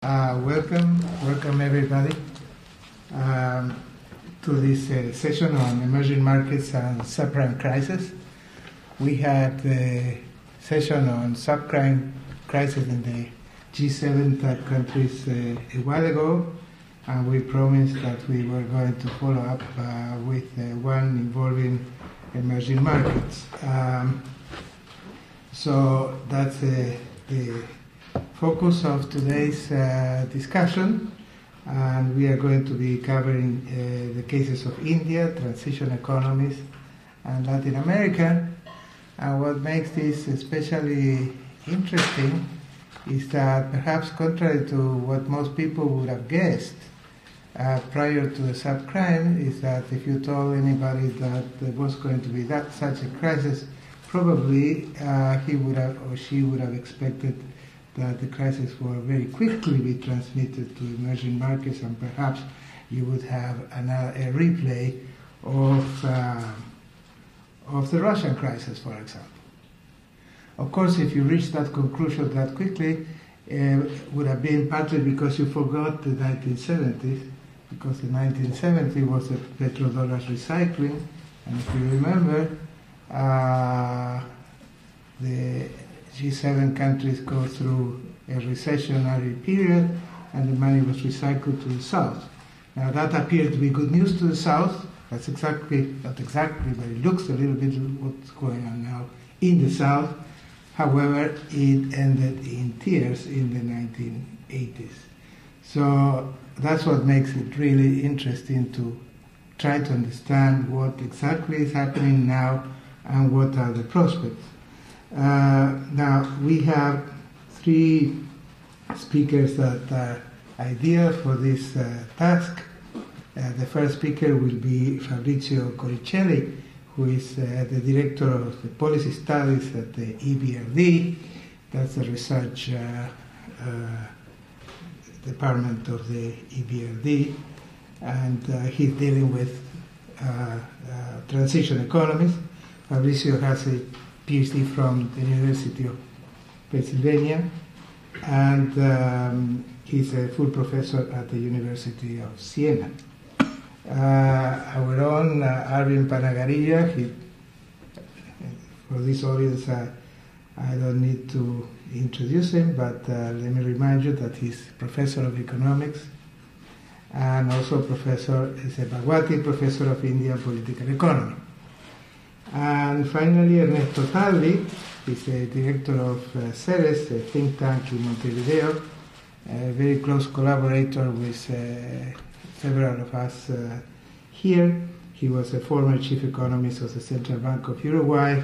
Welcome everybody to this session on emerging markets and subprime crisis. We had the session on subprime crisis in the G7 type countries a while ago, and we promised that we were going to follow up with one involving emerging markets. So that's the focus of today's discussion, and we are going to be covering the cases of India, transition economies, and Latin America. And what makes this especially interesting is that, perhaps contrary to what most people would have guessed prior to the subprime, is that if you told anybody that there was going to be such a crisis, probably he would have or she would have expected that the crisis will very quickly be transmitted to emerging markets, and perhaps you would have a replay of the Russian crisis, for example. Of course, if you reach that conclusion that quickly, it would have been partly because you forgot the 1970s, because the 1970s was the petrodollars recycling, and if you remember, the G7 countries go through a recessionary period, and the money was recycled to the South. Now that appeared to be good news to the South. That's not exactly, but it looks a little bit what's going on now in the South. However, it ended in tears in the 1980s. So that's what makes it really interesting to try to understand what exactly is happening now and what are the prospects. Now, we have three speakers that are ideal for this task. The first speaker will be Fabrizio Coricelli, who is the director of the policy studies at the EBRD. That's the research department of the EBRD, and he's dealing with transition economies. Fabrizio has a PhD from the University of Pennsylvania, and he's a full professor at the University of Siena. Our own Arvind Panagariya, for this audience, I don't need to introduce him, but let me remind you that he's professor of economics and also is a Bhagwati professor of Indian political economy. And finally, Ernesto Talvi is the director of CERES, a think tank in Montevideo, a very close collaborator with several of us here. He was a former chief economist of the Central Bank of Uruguay.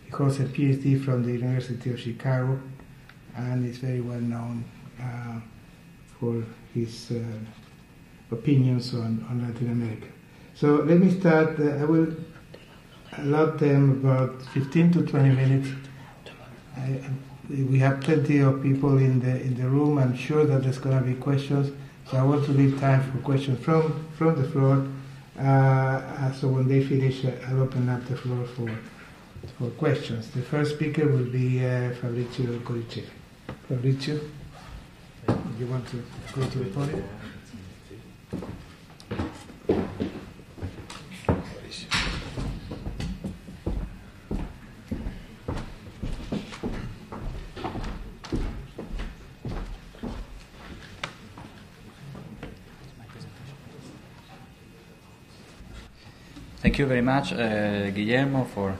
He holds a PhD from the University of Chicago, and is very well known for his opinions on Latin America. So let me start. I will allot them about 15 to 20 minutes. We have plenty of people in the room. I'm sure that there's going to be questions, so I want to leave time for questions from the floor. So when they finish, I'll open up the floor for questions. The first speaker will be Fabrizio Coricelli. Fabrizio, you want to go to the podium? Thank you very much, Guillermo, for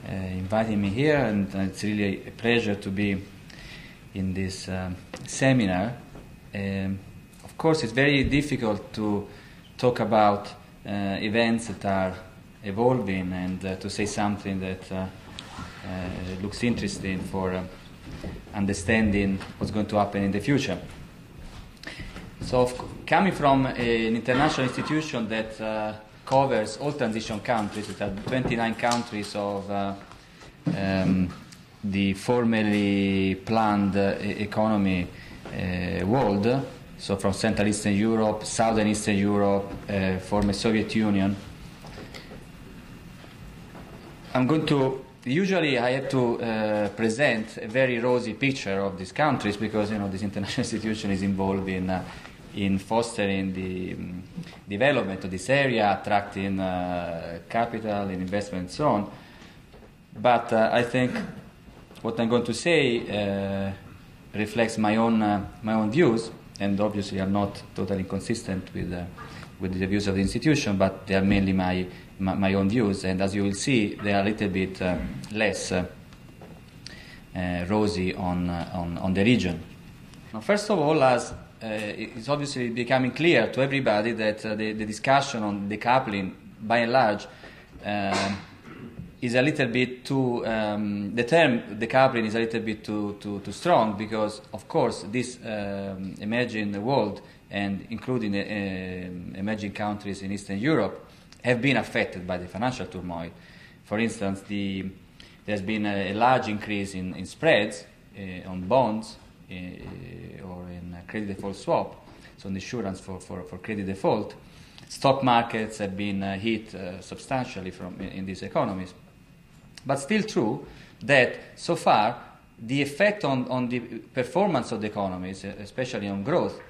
inviting me here, and it's really a pleasure to be in this seminar. Of course, it's very difficult to talk about events that are evolving and to say something that looks interesting for understanding what's going to happen in the future. So, coming from an international institution that covers all transition countries, that are 29 countries of the formerly planned economy world, so from Central Eastern Europe, Southern Eastern Europe, former Soviet Union. I'm going to usually I have to present a very rosy picture of these countries because this international institution is involved in fostering the development of this area, attracting capital and investment and so on. But I think what I'm going to say reflects my own views, and obviously are not totally consistent with the views of the institution, but they are mainly my own views, and as you will see, they are a little bit less rosy on the region. Now, first of all, as it's obviously becoming clear to everybody that the discussion on decoupling, by and large, is a little bit too. The term decoupling is a little bit too strong because, of course, this emerging world and including emerging countries in Eastern Europe have been affected by the financial turmoil. For instance, there's been a large increase in spreads on bonds or in credit default swap, so in insurance for credit default. Stock markets have been hit substantially in these economies. But still true that so far the effect on the performance of the economies, especially on growth,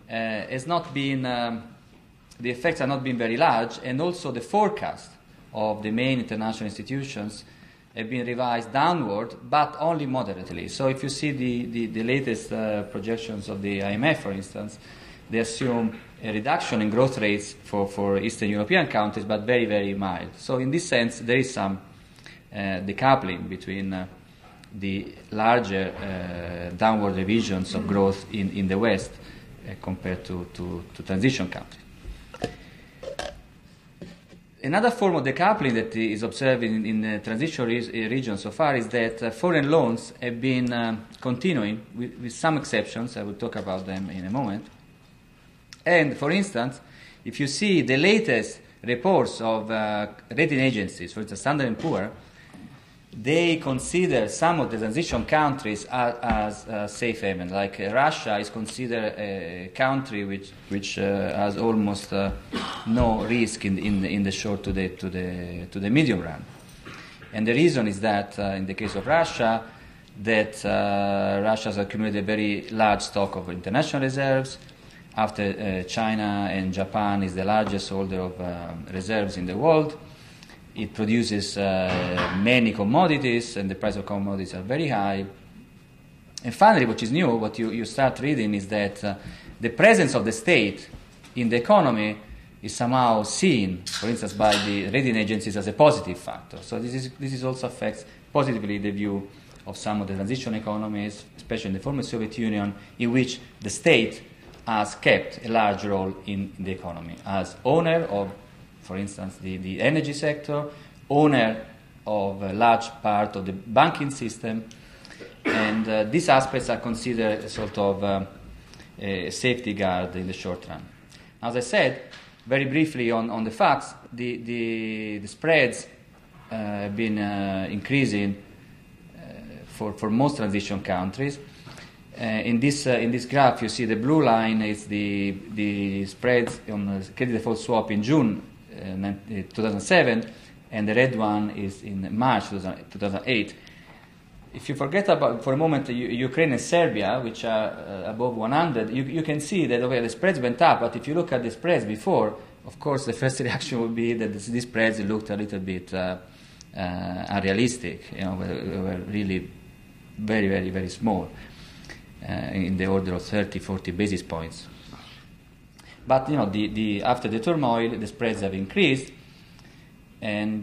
has not been, the effects have not been very large, and also the forecast of the main international institutions have been revised downward, but only moderately. So if you see the latest projections of the IMF, for instance, they assume a reduction in growth rates for Eastern European countries, but very, very mild. So in this sense, there is some decoupling between the larger downward revisions of growth in the West compared to transition countries. Another form of decoupling that is observed in the transition region so far is that foreign loans have been continuing, with some exceptions. I will talk about them in a moment. And, for instance, if you see the latest reports of rating agencies, for instance, Standard & Poor's, they consider some of the transition countries as safe haven. Like Russia is considered a country which has almost no risk in the short to the medium run. And the reason is that in the case of Russia, that Russia has accumulated a very large stock of international reserves. After China and Japan is the largest holder of reserves in the world. It produces many commodities, and the price of commodities are very high. And finally, what is new, what you start reading, is that the presence of the state in the economy is somehow seen, for instance, by the rating agencies as a positive factor. So this also affects positively the view of some of the transition economies, especially in the former Soviet Union, in which the state has kept a large role in the economy as owner of, for instance, the energy sector, owner of a large part of the banking system, and these aspects are considered a sort of a safety guard in the short run. As I said, very briefly on the facts, the spreads have been increasing for most transition countries. In this graph, you see the blue line is the spreads on credit default swap in June 2007, and the red one is in March 2008. If you forget about for a moment Ukraine and Serbia, which are above 100, you can see that the spreads went up. But if you look at the spreads before, of course, the first reaction would be that these spreads looked a little bit unrealistic. Were really very, very, very small, in the order of 30, 40 basis points. But after the turmoil, the spreads have increased, and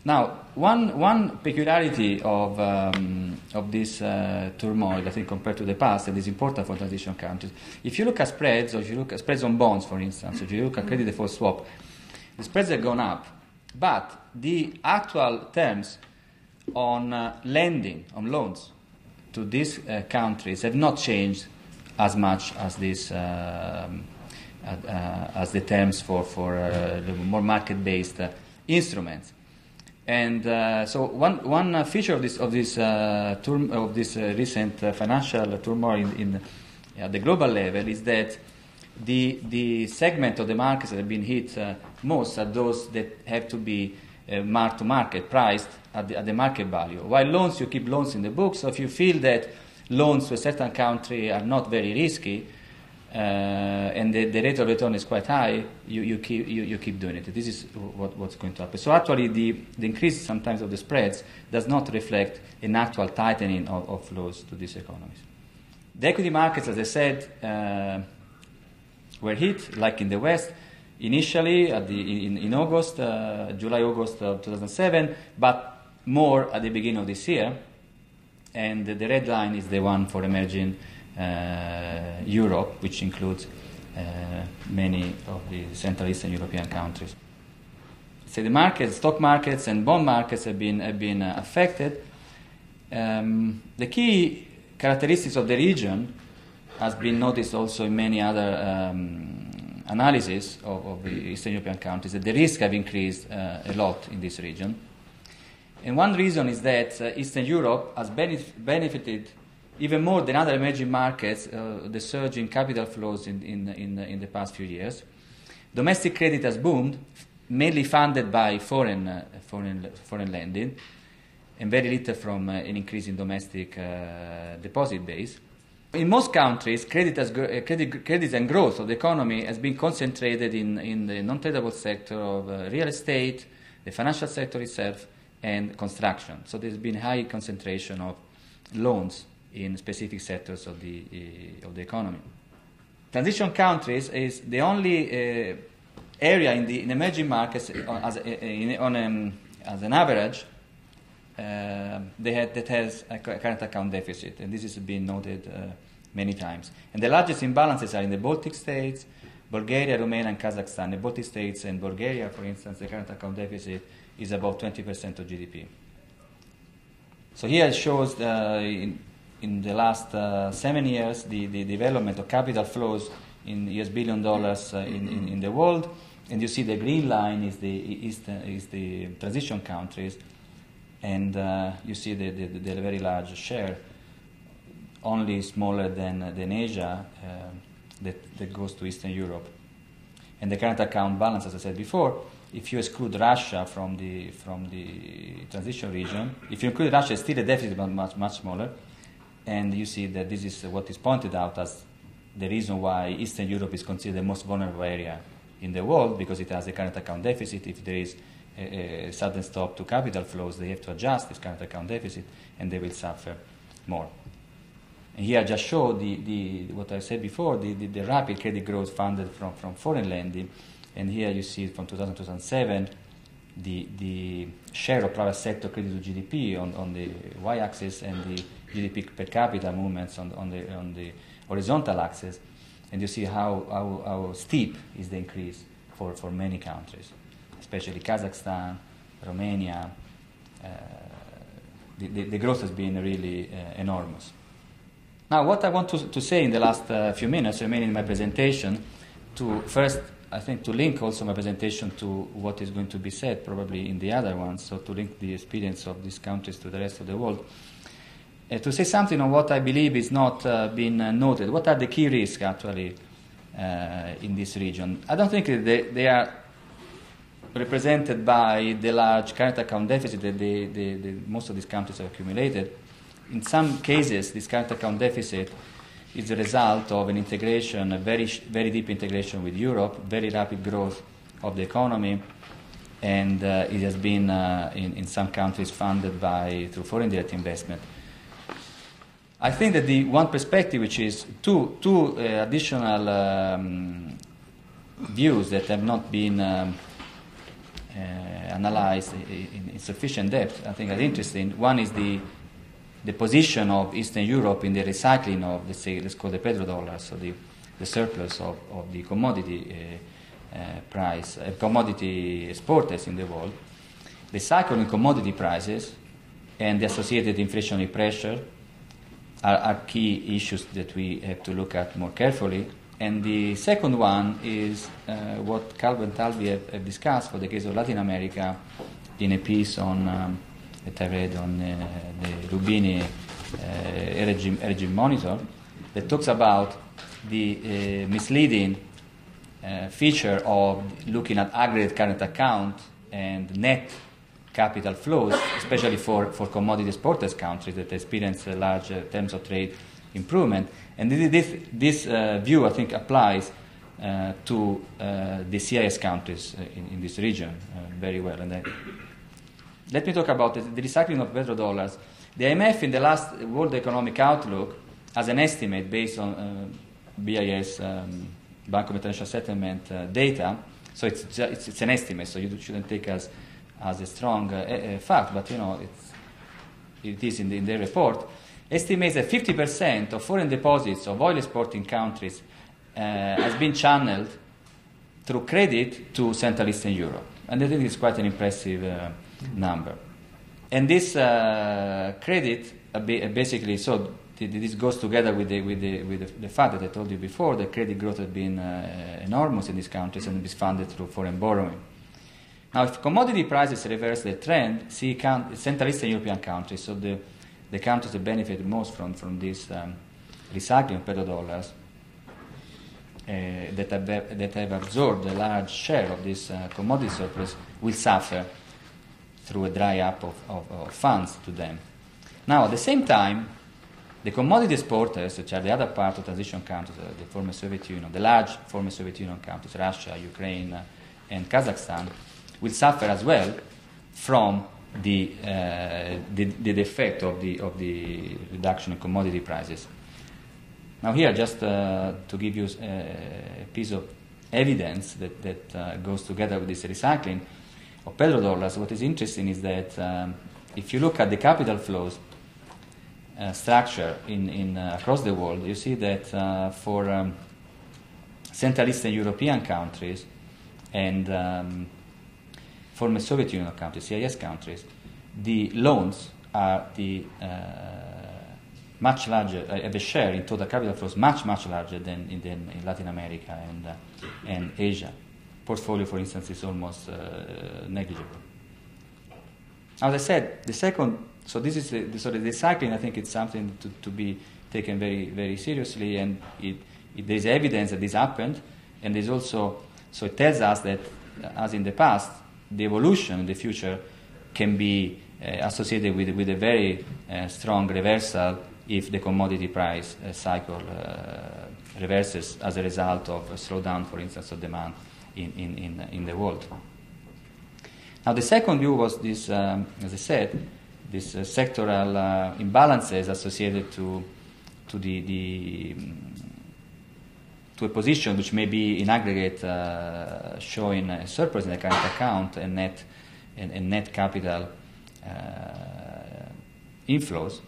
now one peculiarity of this turmoil, I think, compared to the past, that is important for transition countries. If you look at spreads, or if you look at spreads on bonds, for instance, if you look at credit default swap, the spreads have gone up, but the actual terms on lending, on loans to these countries have not changed as much as this. As the terms for the more market-based instruments, and so one feature of this recent financial turmoil at the global level is that the segment of the markets that have been hit most are those that have to be mark to market, priced at the market value. While loans, you keep loans in the books. So if you feel that loans to a certain country are not very risky, and the rate of return is quite high, you keep doing it. This is what's going to happen. So actually, the increase sometimes of the spreads does not reflect an actual tightening of flows to these economies. The equity markets, as I said, were hit, like in the West, initially in August, July-August of 2007, but more at the beginning of this year. And the red line is the one for emerging Europe, which includes many of the Central Eastern European countries. So the markets, stock markets and bond markets have been affected. The key characteristics of the region has been noticed also in many other analysis of the Eastern European countries, that the risks have increased a lot in this region. And one reason is that Eastern Europe has benefited even more than other emerging markets, the surge in capital flows in the past few years. Domestic credit has boomed, mainly funded by foreign lending, and very little from an increase in domestic deposit base. In most countries, credit and growth of the economy has been concentrated in the non-tradable sector of real estate, the financial sector itself, and construction. So there's been high concentration of loans in specific sectors of the economy. Transition countries is the only area in emerging markets as an average that has a current account deficit, and this has been noted many times. And the largest imbalances are in the Baltic states, Bulgaria, Romania, and Kazakhstan. The Baltic states and Bulgaria, for instance, the current account deficit is about 20% of GDP. So here it shows in the last 7 years the development of capital flows in US $1 billion in the world, and you see the green line is the transition countries, and you see the very large share, only smaller than Asia, that goes to Eastern Europe. And the current account balance, as I said before, if you exclude Russia from the transition region, if you include Russia, it's still a deficit, but much smaller. And you see that this is what is pointed out as the reason why Eastern Europe is considered the most vulnerable area in the world, because it has a current account deficit. If there is a sudden stop to capital flows, they have to adjust this current account deficit, and they will suffer more. And here I just show what I said before, the rapid credit growth funded from foreign lending. And here you see from 2000 to 2007 the share of private sector credit to GDP on the y-axis, and the GDP per capita movements on the horizontal axis. And you see how steep is the increase for many countries, especially Kazakhstan, Romania. The growth has been really enormous. Now, what I want to say in the last few minutes remaining in my presentation, I think to link also my presentation to what is going to be said probably in the other ones, so to link the experience of these countries to the rest of the world, to say something on what I believe is not being noted. What are the key risks actually in this region? I don't think they are represented by the large current account deficit that most of these countries have accumulated. In some cases, this current account deficit is the result of an integration, a very, very deep integration with Europe, very rapid growth of the economy, and it has been in some countries funded through foreign direct investment. I think that the one perspective, which is two additional views that have not been analyzed in sufficient depth, I think are interesting. One is the position of Eastern Europe in the recycling of, let's call the petrodollar, so the surplus of the commodity price, commodity exporters in the world. The cycle in commodity prices and the associated inflationary pressure are key issues that we have to look at more carefully. And the second one is what Calvo and Talvi have discussed for the case of Latin America in a piece on that I read on the Rubini Energy Monitor, that talks about the misleading feature of looking at aggregate current account and net capital flows, especially for commodity exporters countries that experience a large terms of trade improvement. And this view, I think, applies to the CIS countries in this region very well. And let me talk about the recycling of petrodollars. The IMF, in the last World Economic Outlook, has an estimate based on BIS, Bank of International Settlement data. So it's an estimate, so you shouldn't take as a strong fact, but it is in their report. Estimates that 50% of foreign deposits of oil exporting countries has been channeled through credit to Central Eastern Europe. And I think it's quite an impressive number. And this credit, basically, so this goes together with the fact that I told you before that credit growth has been enormous in these countries and is funded through foreign borrowing. Now, if commodity prices reverse the trend, Central Eastern European countries, so the countries that benefit most from this recycling of petrodollars, that have absorbed a large share of this commodity surplus, will suffer through a dry up of funds to them. Now, at the same time, the commodity exporters, which are the other part of transition countries, the former Soviet Union, the large former Soviet Union countries, Russia, Ukraine, and Kazakhstan, will suffer as well from the effect of the reduction in commodity prices. Now here, just to give you a piece of evidence that goes together with this recycling of petrodollars, what is interesting is that if you look at the capital flows structure in across the world, you see that for Central Eastern European countries and former Soviet Union countries, CIS countries, the loans are much larger, have a share in total capital flows much larger than in Latin America and Asia. Portfolio, for instance, is almost negligible. As I said, the second, so this is the recycling. I think it's something to be taken very, very seriously, and there is evidence that this happened, and there's also, so it tells us that, as in the past, the evolution in the future can be associated with a very strong reversal if the commodity price cycle reverses as a result of a slowdown, for instance, of demand in the world. Now, the second view was this, as I said, this sectoral imbalances associated to a position which may be in aggregate showing a surplus in the current account and net capital inflows.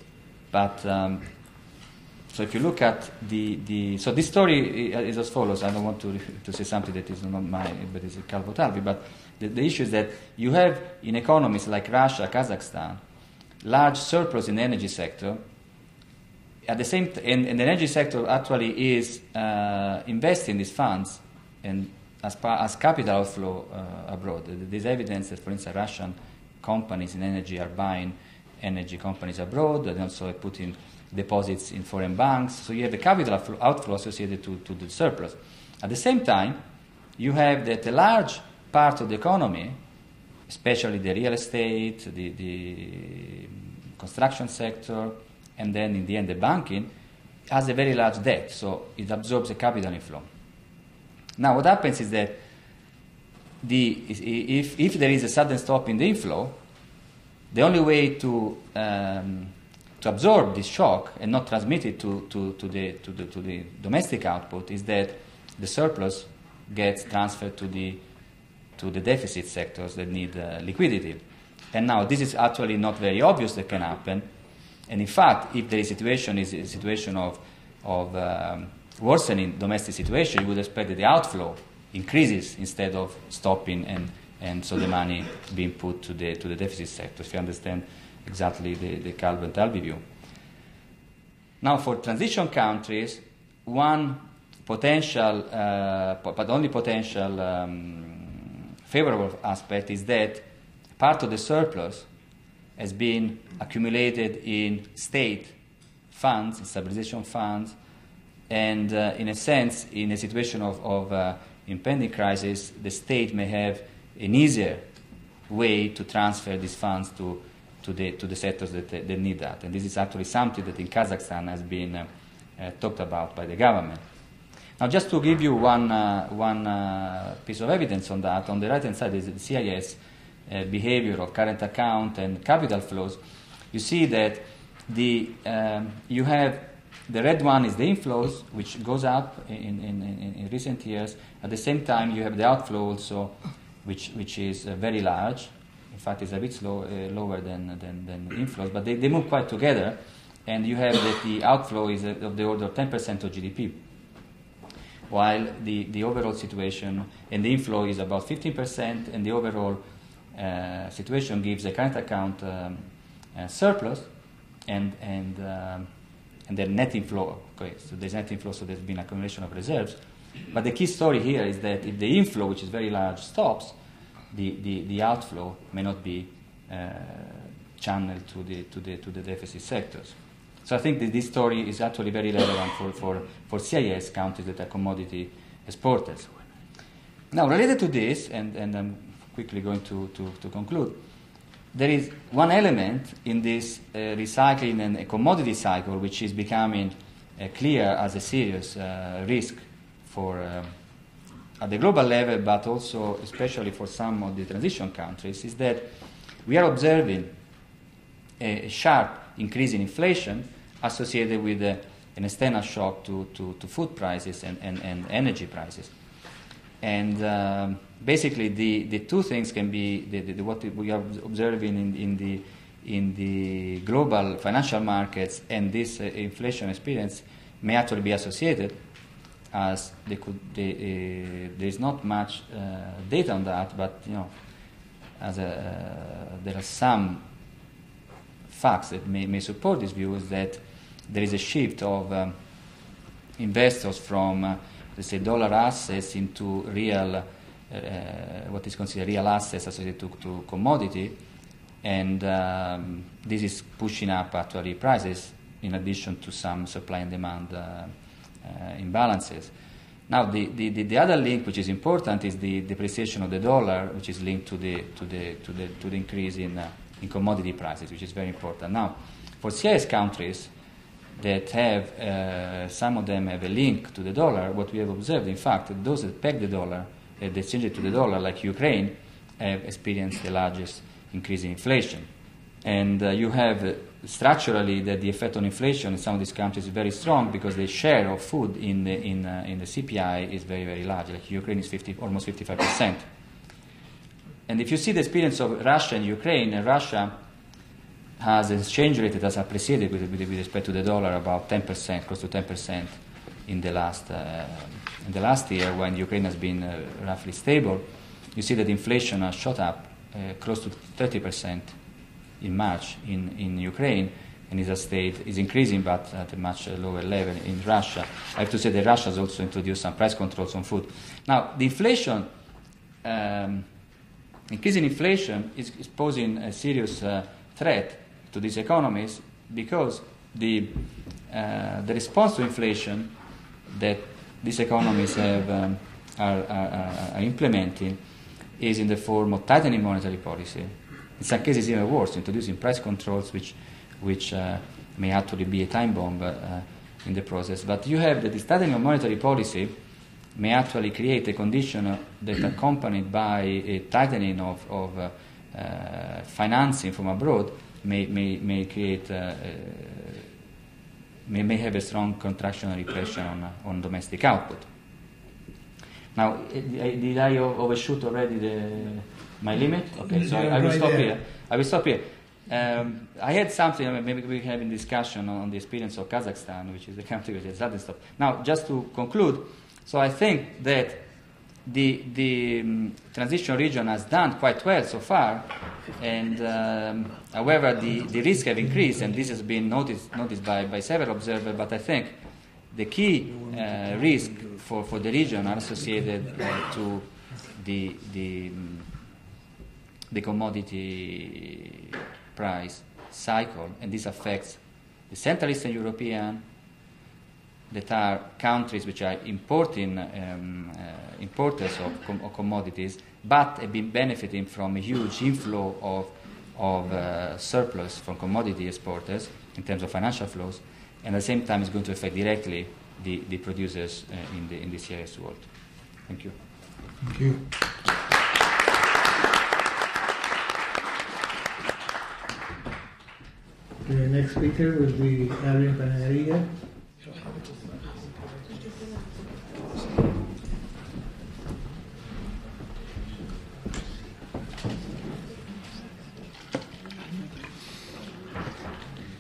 But so if you look at so this story is as follows. I don't want to say something that is not mine, but it's Calvo Talvi. But the issue is that you have in economies like Russia, Kazakhstan, large surplus in the energy sector. At the same and the energy sector actually is investing these funds and as capital outflow abroad. There's evidence that, for instance, Russian companies in energy are buying energy companies abroad, and also putting deposits in foreign banks. So you have the capital outflow associated to the surplus. At the same time, you have that a large part of the economy, especially the real estate, the construction sector, and then in the end the banking, has a very large debt, so it absorbs a capital inflow. Now what happens is that if there is a sudden stop in the inflow, the only way to absorb this shock and not transmit it to the domestic output is that the surplus gets transferred to the deficit sectors that need liquidity. And now this is actually not very obvious that can happen. And in fact, if the situation is a situation of worsening domestic situation, you would expect that the outflow increases instead of stopping, and so the money being put to the deficit sector, if you understand exactly the Calvo and Talvi view. Now, for transition countries, one potential, but only potential favorable aspect is that part of the surplus has been accumulated in state funds, in stabilization funds, and in a sense, in a situation of impending crisis, the state may have an easier way to transfer these funds to the sectors that need that. And this is actually something that in Kazakhstan has been talked about by the government. Now, just to give you one piece of evidence on that, on the right-hand side is the CIS behavior of current account and capital flows. You see that you have the red one is the inflows, which goes up in recent years. At the same time, you have the outflow also, which is very large. In fact, it's a bit lower than inflows, but they move quite together. And you have that the outflow is of the order of 10% of GDP, while the overall situation and the inflow is about 15%, and the overall situation gives a current account surplus and then net inflow. Okay, so there's net inflow, so there's been accumulation of reserves. But the key story here is that if the inflow, which is very large, stops, the outflow may not be channeled to the deficit sectors. So I think that this story is actually very relevant for CIS countries that are commodity exporters. Now, related to this, and I'm quickly going to conclude, there is one element in this recycling and a commodity cycle which is becoming clear as a serious risk for at the global level, but also especially for some of the transition countries, is that we are observing a sharp increase in inflation associated with an external shock to food prices and energy prices. And basically, the two things can be what we are observing in the global financial markets, and this inflation experience may actually be associated, as there is not much data on that, but there are some facts that may support this view, is that there is a shift of investors from let's say dollar assets into real what is considered real assets associated to commodity, and this is pushing up actually prices in addition to some supply and demand imbalances. Now, the other link which is important is the depreciation of the dollar, which is linked to the increase in commodity prices, which is very important. Now, for CIS countries that have some of them have a link to the dollar, what we have observed, in fact, those that peg the dollar, they exchange it to the dollar, like Ukraine, have experienced the largest increase in inflation. And you have structurally that the effect on inflation in some of these countries is very strong, because the share of food in the CPI is very, very large. Like Ukraine is almost 55%. And if you see the experience of Russia and Ukraine, Russia has an exchange rate that has appreciated with respect to the dollar about 10%, close to 10% in the last year, when Ukraine has been roughly stable. You see that inflation has shot up close to 30% in March in Ukraine, and is increasing, but at a much lower level in Russia. I have to say that Russia has also introduced some price controls on food. Now, the inflation, increasing inflation is posing a serious threat to these economies, because the response to inflation that these economies are implementing is in the form of tightening monetary policy. In some cases, even worse, introducing price controls, which may actually be a time bomb in the process. But you have that this tightening of monetary policy may actually create a condition that, accompanied by a tightening of financing from abroad, may create may have a strong contractionary pressure on domestic output. Now, did I overshoot already my limit? Okay, so I will stop here. I will stop here. I had something, maybe we have a discussion on the experience of Kazakhstan, which is the country which has sudden stop. Now, just to conclude, so I think that the transition region has done quite well so far, and however the risks have increased, and this has been noticed by several observers. But I think the key risk for the region are associated to the commodity price cycle, and this affects the Central Eastern European, that are countries which are importers of commodities, but have been benefiting from a huge inflow of surplus from commodity exporters in terms of financial flows, and at the same time it's going to affect directly the producers in the CERES world. Thank you. Thank you. The next speaker will be Arvind Panagariya.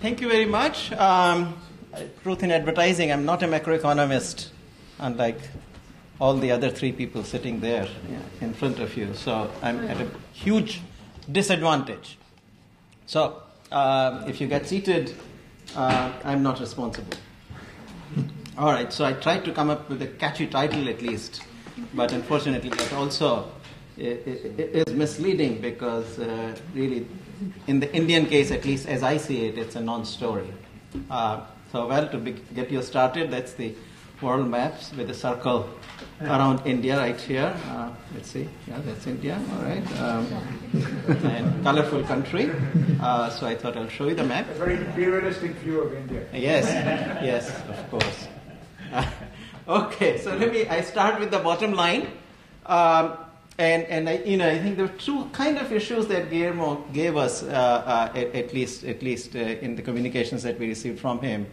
Thank you very much. Truth in advertising, I'm not a macroeconomist, unlike all the other three people sitting there in front of you. So I'm at a huge disadvantage. So if you get seated, I'm not responsible. All right, so I tried to come up with a catchy title at least, but unfortunately that also is misleading because really in the Indian case, at least as I see it, it's a non-story. To get you started, that's the world maps with a circle around India right here. Let's see. Yeah, that's India. All right. And colorful country. So I thought I'll show you the map. A very realistic view of India. Yes, of course. Okay, so I start with the bottom line. And I think there were two kind of issues that Guillermo gave us, at least in the communications that we received from him.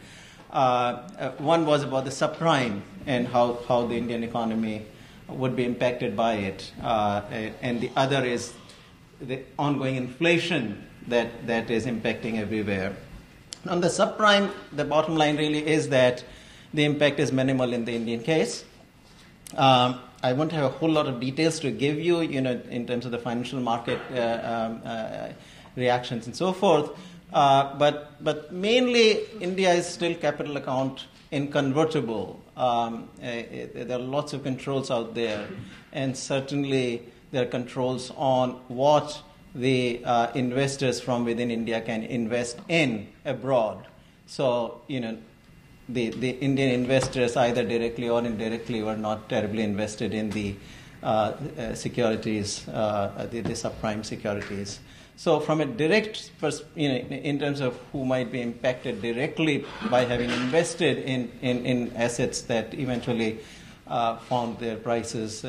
One was about the subprime and how the Indian economy would be impacted by it, and the other is the ongoing inflation that is impacting everywhere. On the subprime, the bottom line really is that the impact is minimal in the Indian case. I won't have a whole lot of details to give you, in terms of the financial market reactions and so forth. But mainly, India is still capital account inconvertible. There are lots of controls out there, and certainly there are controls on what the investors from within India can invest in abroad. So, the Indian investors, either directly or indirectly, were not terribly invested in the securities, the subprime securities. So, from a direct in terms of who might be impacted directly by having invested in assets that eventually found their prices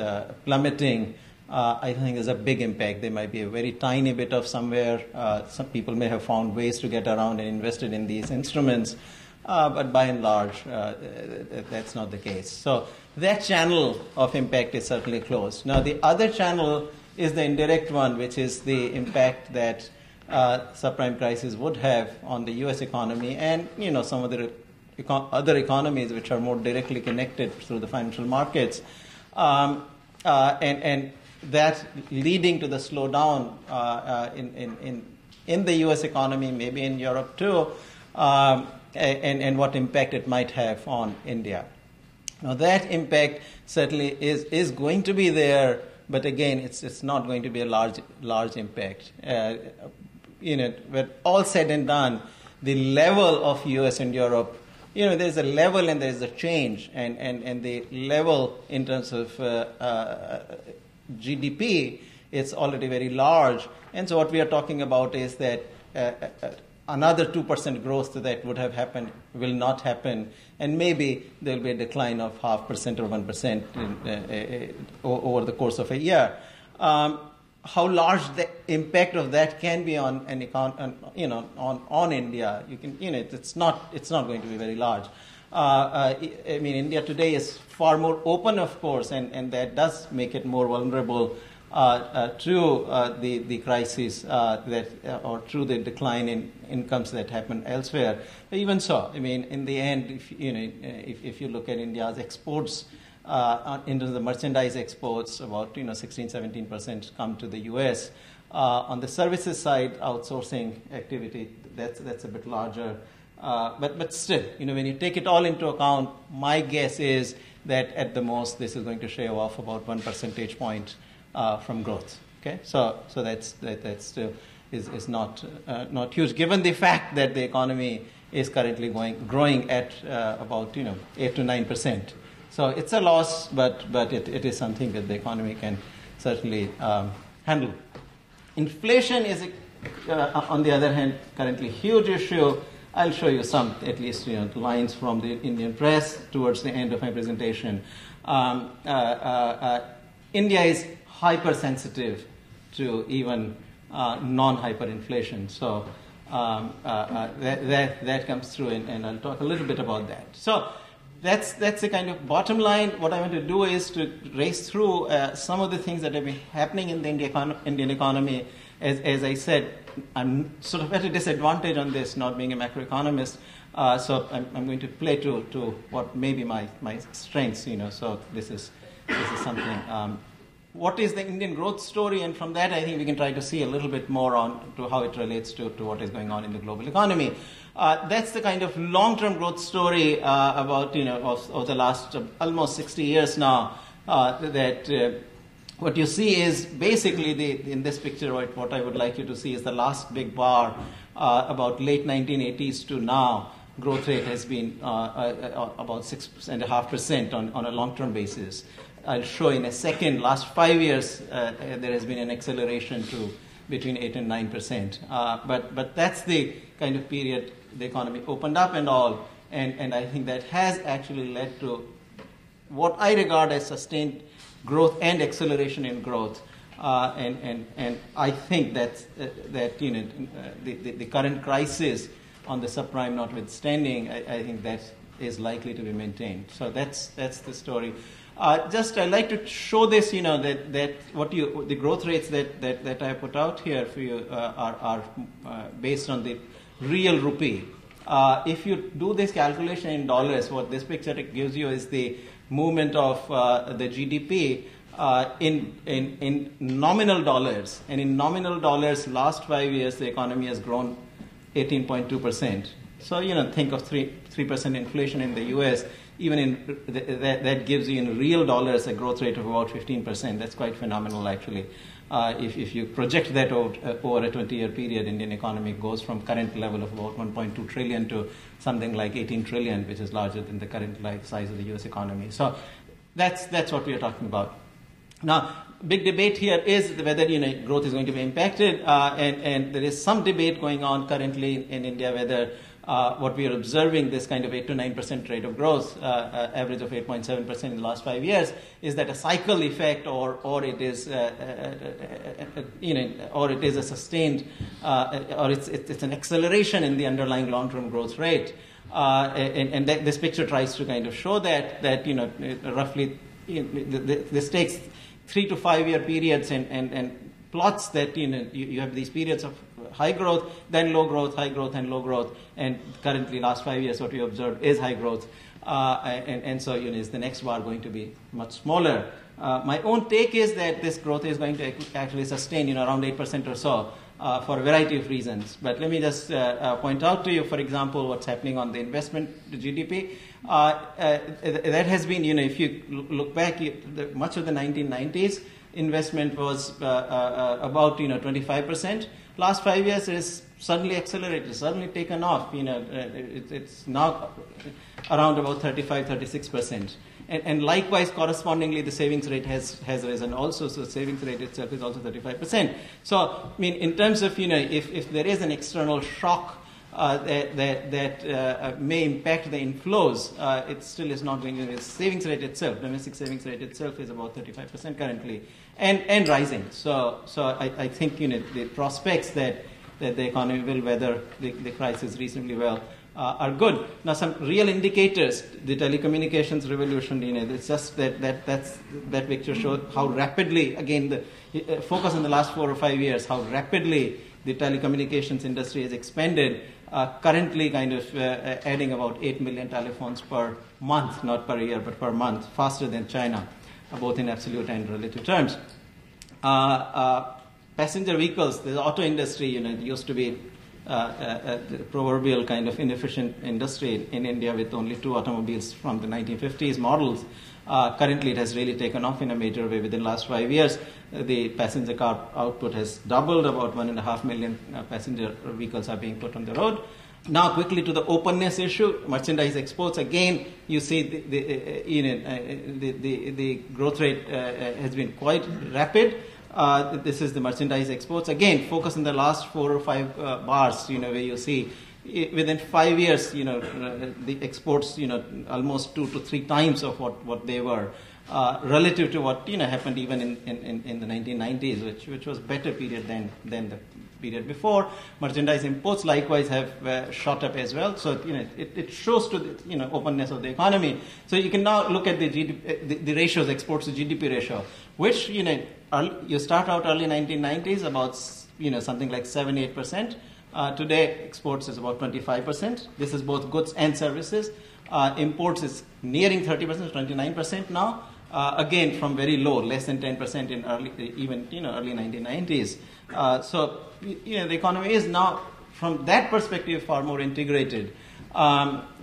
plummeting, I think there's a big impact. There might be a very tiny bit of somewhere. Some people may have found ways to get around and invested in these instruments. But by and large, that's not the case. So that channel of impact is certainly closed. Now, the other channel is the indirect one, which is the impact that subprime crisis would have on the U.S. economy and, some of the other economies which are more directly connected through the financial markets, and that leading to the slowdown in the U.S. economy, maybe in Europe too. And what impact it might have on India. Now that impact certainly is going to be there, but again, it's not going to be a large impact. When all said and done, the level of U.S. and Europe, there's a level and there's a change, and the level in terms of GDP, it's already very large, and so what we are talking about is that. Another 2% growth that would have happened will not happen, and maybe there will be a decline of 0.5% or 1% over the course of a year. How large the impact of that can be on an on India, it's not going to be very large. India today is far more open, of course, and that does make it more vulnerable to the crisis or through the decline in incomes that happen elsewhere. But even so, in the end, if you look at India's exports, into the merchandise exports, about 16-17% come to the U.S. On the services side, outsourcing activity that's a bit larger. But still, when you take it all into account, my guess is that at the most this is going to shave off about 1 percentage point from growth. Okay, so that still is not huge, given the fact that the economy is currently growing at about 8 to 9%. So it's a loss, but it is something that the economy can certainly handle. Inflation is, on the other hand, currently a huge issue. I'll show you some, at least lines from the Indian press towards the end of my presentation. India is hypersensitive to even non-hyperinflation. So that comes through, and I'll talk a little bit about that. So that's the kind of bottom line. What I want to do is to race through some of the things that have been happening in the Indian economy. As I said, I'm sort of at a disadvantage on this, not being a macroeconomist. So I'm going to play to what may be my strengths. So this is something. What is the Indian growth story? And from that, I think we can try to see a little bit more on to how it relates to what is going on in the global economy. That's the kind of long-term growth story about of the last almost 60 years now. What you see is basically in this picture. What I would like you to see is the last big bar about late 1980s to now. Growth rate has been about 6.5% on a long-term basis. I'll show in a second. Last 5 years, there has been an acceleration to between 8 and 9%. But that's the kind of period the economy opened up and all. And I think that has actually led to what I regard as sustained growth and acceleration in growth. And I think that the current crisis on the subprime notwithstanding, I think that is likely to be maintained. So that's the story. I'd like to show this, that the growth rates that I put out here for you are based on the real rupee. If you do this calculation in dollars, what this picture gives you is the movement of the GDP in nominal dollars. And in nominal dollars, last 5 years, the economy has grown 18.2%. So, think of 3% inflation in the U.S., even in that gives you in real dollars a growth rate of about 15%. That's quite phenomenal, actually. If you project that over a 20-year period, Indian economy goes from current level of about 1.2 trillion to something like 18 trillion, which is larger than the current size of the U.S. economy. So that's what we are talking about. Now, big debate here is whether growth is going to be impacted, and there is some debate going on currently in India whether what we are observing, this kind of 8 to 9% rate of growth, average of 8.7% in the last 5 years, is that a cycle effect, or it is or it is a sustained, or it's an acceleration in the underlying long-term growth rate, and this picture tries to kind of show that roughly this takes 3 to 5 year periods and plots that you have these periods of high growth, then low growth, high growth, and low growth. And currently, last 5 years, what we observed is high growth. And so, is the next bar going to be much smaller? My own take is that this growth is going to actually sustain, around 8% or so, for a variety of reasons. But let me just point out to you, for example, what's happening on the investment GDP. That has been, if you look back, much of the 1990s, investment was about 25%. Last 5 years, it has suddenly accelerated, suddenly taken off. It's now around about 35-36%. And likewise, correspondingly, the savings rate has risen also. So savings rate itself is also 35%. So, in terms of, if there is an external shock that may impact the inflows, it still is not going to be. Savings rate itself, domestic savings rate itself is about 35% currently, and rising. So I think the prospects that the economy will weather the crisis reasonably well are good. Now, some real indicators: the telecommunications revolution. It's just that picture shows how rapidly. Again, the focus on the last 4 or 5 years, how rapidly the telecommunications industry has expanded. Currently, kind of adding about 8 million telephones per month, not per year, but per month, faster than China, both in absolute and relative terms. Passenger vehicles, the auto industry, it used to be the proverbial kind of inefficient industry in India with only 2 automobiles from the 1950s models. Currently, it has really taken off in a major way within the last 5 years. The passenger car output has doubled. About 1.5 million passenger vehicles are being put on the road. Now, quickly to the openness issue, merchandise exports. Again, you see the growth rate has been quite rapid. This is the merchandise exports. Again, focus on the last 4 or 5 bars, where you see within 5 years, the exports, almost 2 to 3 times of what they were. Relative to what happened even in the 1990s, which was better period than the period before. Merchandise imports likewise have shot up as well. So it shows to the openness of the economy. So you can now look at the GDP, the ratios, exports to GDP ratio, which you start out early 1990s about something like 7-8%. Today exports is about 25%. This is both goods and services. Imports is nearing 30%, 29% now. Again, from very low, less than 10% in early 1990s. So the economy is now, from that perspective, far more integrated.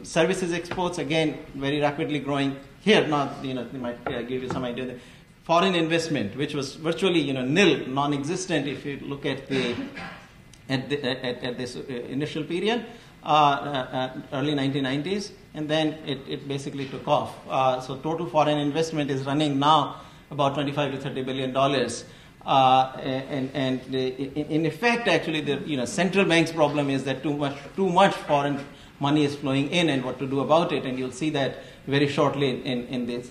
Services exports, again, very rapidly growing. Here, now, they might give you some idea. That foreign investment, which was virtually nil, non-existent, if you look at this initial period. Early 1990s, and then it basically took off. So total foreign investment is running now about $25 to $30 billion. And in effect, actually, the central bank's problem is that too much foreign money is flowing in, and what to do about it. And you'll see that very shortly in the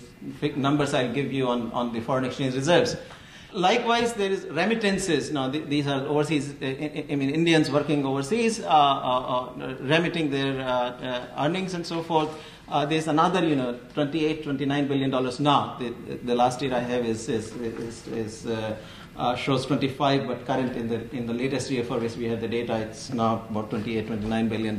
numbers I'll give you on the foreign exchange reserves. Likewise, there is remittances. Now, these are overseas, Indians working overseas, remitting their earnings and so forth. There's another, $29 billion now. The last year I have shows 25, but current in the latest year for which we have the data, it's now about $29 billion.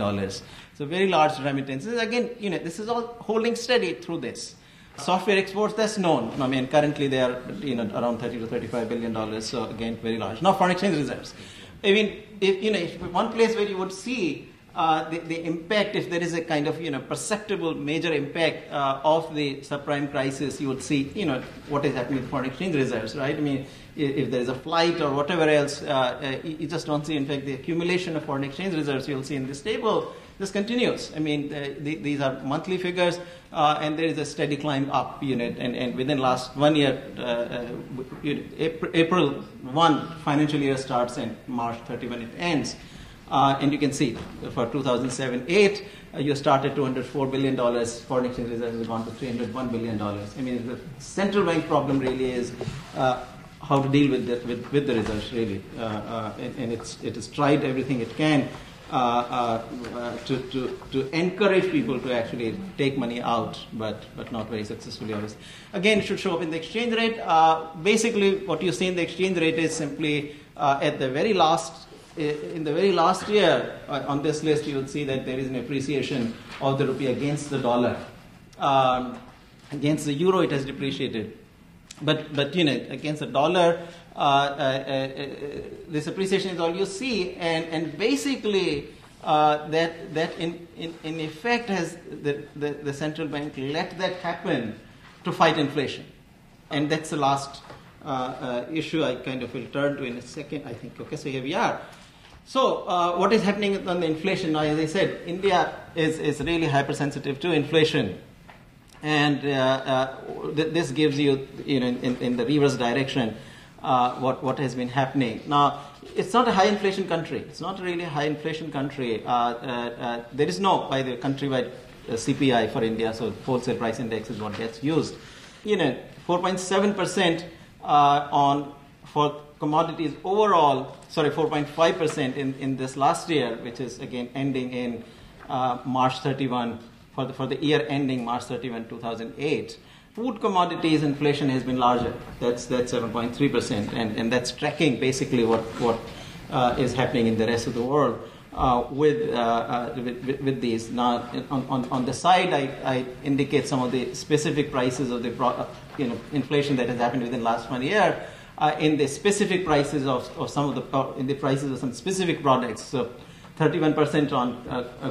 So very large remittances. Again, this is all holding steady through this. Software exports, that's known. Currently they are around $30 to $35 billion. So again, very large. Now, foreign exchange reserves. If one place where you would see the impact, if there is a kind of perceptible major impact of the subprime crisis, you would see what is happening with foreign exchange reserves, right? If there is a flight or whatever else, you just don't see. In fact, the accumulation of foreign exchange reserves you'll see in this table. This continues. These are monthly figures, and there is a steady climb up, and within last 1 year, April 1 financial year starts and March 31 it ends. And you can see for 2007-8, you started $204 billion, foreign exchange reserves has gone to $301 billion. The central bank problem really is how to deal with the reserves, really. And it has tried everything it can to encourage people to actually take money out, but not very successfully, obviously. Again, it should show up in the exchange rate. Basically, what you see in the exchange rate is simply in the very last year, on this list, you will see that there is an appreciation of the rupee against the dollar. Against the euro, it has depreciated. But against the dollar, this appreciation is all you see, and basically that in effect has the central bank let that happen to fight inflation, and that's the last issue I kind of will turn to in a second, I think. Okay, so here we are. So what is happening on the inflation now? As I said, India is really hypersensitive to inflation. And this gives you, in the reverse direction, what has been happening. Now, it's not a high inflation country. It's not really a high inflation country. There is no, by the countrywide CPI for India, so wholesale price index is what gets used. 4.7% for commodities overall. Sorry, 4.5% in this last year, which is again ending in March 31. For the year ending March 31, 2008, food commodities inflation has been larger. That's 7.3%, and that's tracking basically what is happening in the rest of the world with these. Now, on the side, I indicate some of the specific prices of the inflation that has happened within the last 1 year. In the specific prices of some of the in the prices of some specific products. So 31% on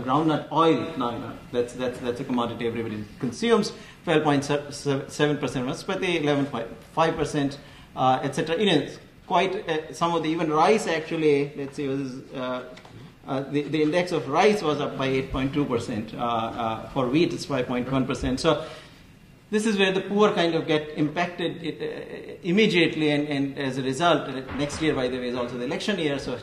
groundnut oil. Now, that's a commodity everybody consumes. 12.7% Vaspati, 11.5%, etc. Quite some of the even rice actually. Let's see, was The index of rice was up by 8.2%. For wheat, it's 5.1%. So this is where the poor kind of get impacted immediately, and as a result, next year, by the way, is also the election year, so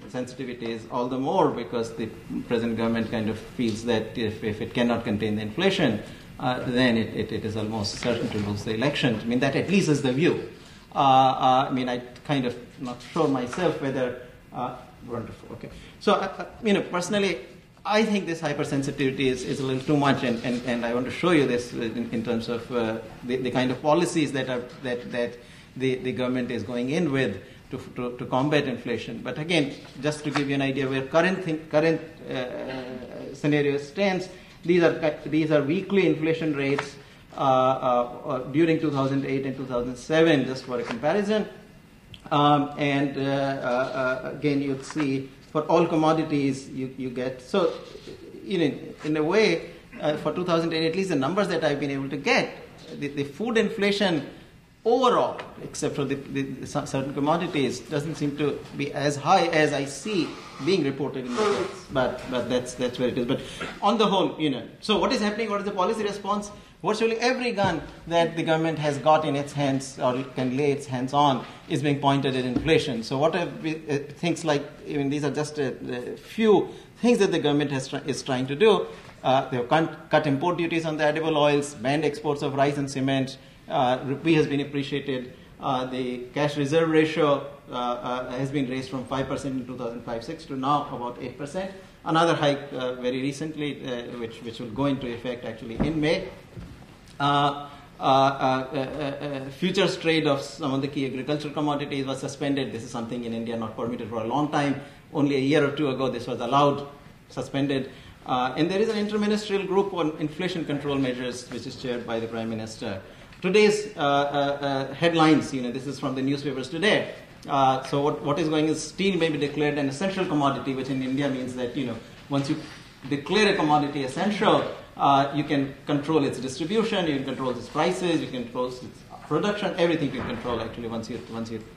sensitivity is all the more because the present government kind of feels that if it cannot contain the inflation, then it is almost certain to lose the election. I mean, that at least is the view. I mean, I kind of not sure myself whether. Wonderful. Okay. So, personally, I think this hypersensitivity is a little too much, and I want to show you this in terms of the kind of policies that the government is going in with to combat inflation. But again, just to give you an idea where current scenario stands, these are weekly inflation rates during 2008 and 2007, just for a comparison. Again, you'll see for all commodities you get. So, in a way, for 2008, at least the numbers that I've been able to get, the food inflation overall, except for the certain commodities, doesn't seem to be as high as I see being reported in the reports. But that's where it is. But on the whole, so what is happening? What is the policy response? Virtually every gun that the government has got in its hands or can lay its hands on is being pointed at inflation. So what are things like, these are just a few things that the government is trying to do. They have cut import duties on the edible oils, banned exports of rice and cement, rupee has been appreciated, the cash reserve ratio has been raised from 5% in 2005-06 to now about 8%. Another hike very recently, which will go into effect actually in May. Futures trade of some of the key agricultural commodities was suspended. This is something in India not permitted for a long time. Only a year or two ago this was allowed, suspended. And there is an interministerial group on inflation control measures which is chaired by the Prime Minister. Today's headlines, this is from the newspapers today. So what is going is steel may be declared an essential commodity, which in India means that, once you declare a commodity essential, you can control its distribution, you can control its prices, you can control its production, everything you can control actually once you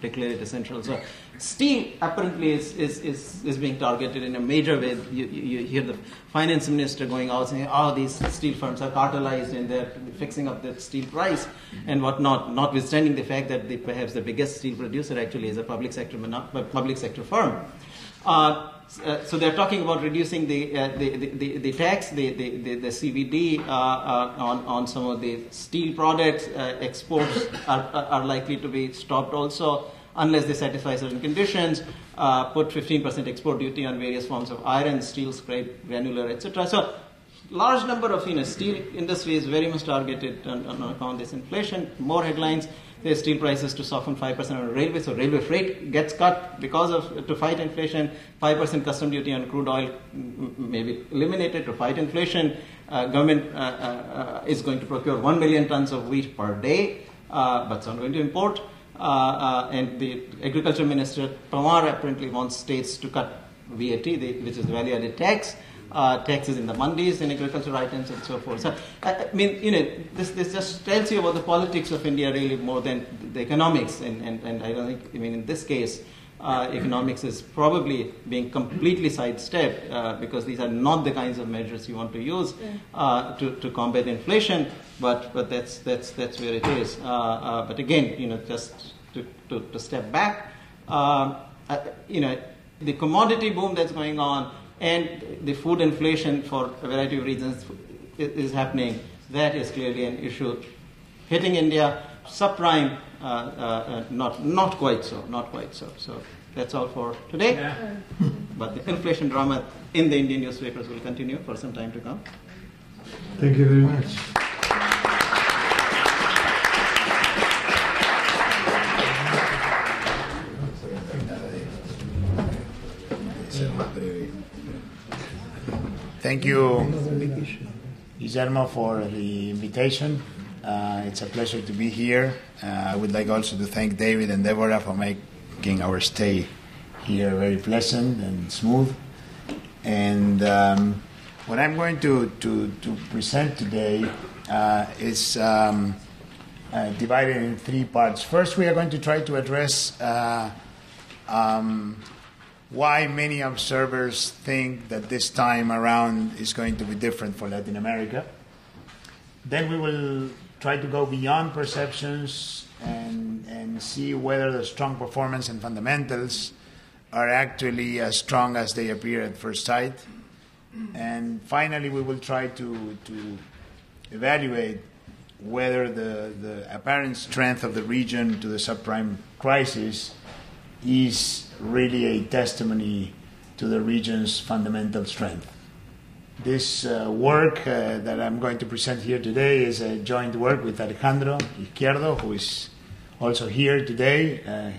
declare it essential. So steel apparently is being targeted in a major way. You hear the finance minister going out saying, these steel firms are cartelized and they're fixing up the steel price and whatnot, notwithstanding the fact that perhaps the biggest steel producer actually is a public sector firm. So they're talking about reducing the tax, the CVD on some of the steel products. Exports are likely to be stopped also unless they satisfy certain conditions. Put 15% export duty on various forms of iron, steel, scrap, granular, etc. So large number of steel industry is very much targeted on account of this inflation. More headlines. There's steel prices to soften 5% on railway, so railway freight gets cut to fight inflation. 5% custom duty on crude oil may be eliminated to fight inflation. Government is going to procure 1 million tons of wheat per day, but it's not going to import. And the agriculture minister, Pawar, apparently wants states to cut VAT, which is the value-added tax. Taxes in the mandis, in agricultural items, and so forth. So, this just tells you about the politics of India really more than the economics. And I don't think, in this case, economics is probably being completely sidestepped because these are not the kinds of measures you want to use to combat inflation. But that's where it is. But again, just to step back, the commodity boom that's going on and the food inflation for a variety of reasons is happening. That is clearly an issue hitting India. Subprime, not quite so. So that's all for today. Yeah. But the inflation drama in the Indian newspapers will continue for some time to come. Thank you very much. Thank you, Guillermo, for the invitation. It's a pleasure to be here. I would like also to thank David and Deborah for making our stay here very pleasant and smooth. And what I'm going to present today is divided in 3 parts. First, we are going to try to address why many observers think that this time around is going to be different for Latin America. Then we will try to go beyond perceptions and see whether the strong performance and fundamentals are actually as strong as they appear at first sight. And finally, we will try to evaluate whether the apparent strength of the region to the subprime crisis is really a testimony to the region's fundamental strength. This work that I'm going to present here today is a joint work with Alejandro Izquierdo, who is also here today.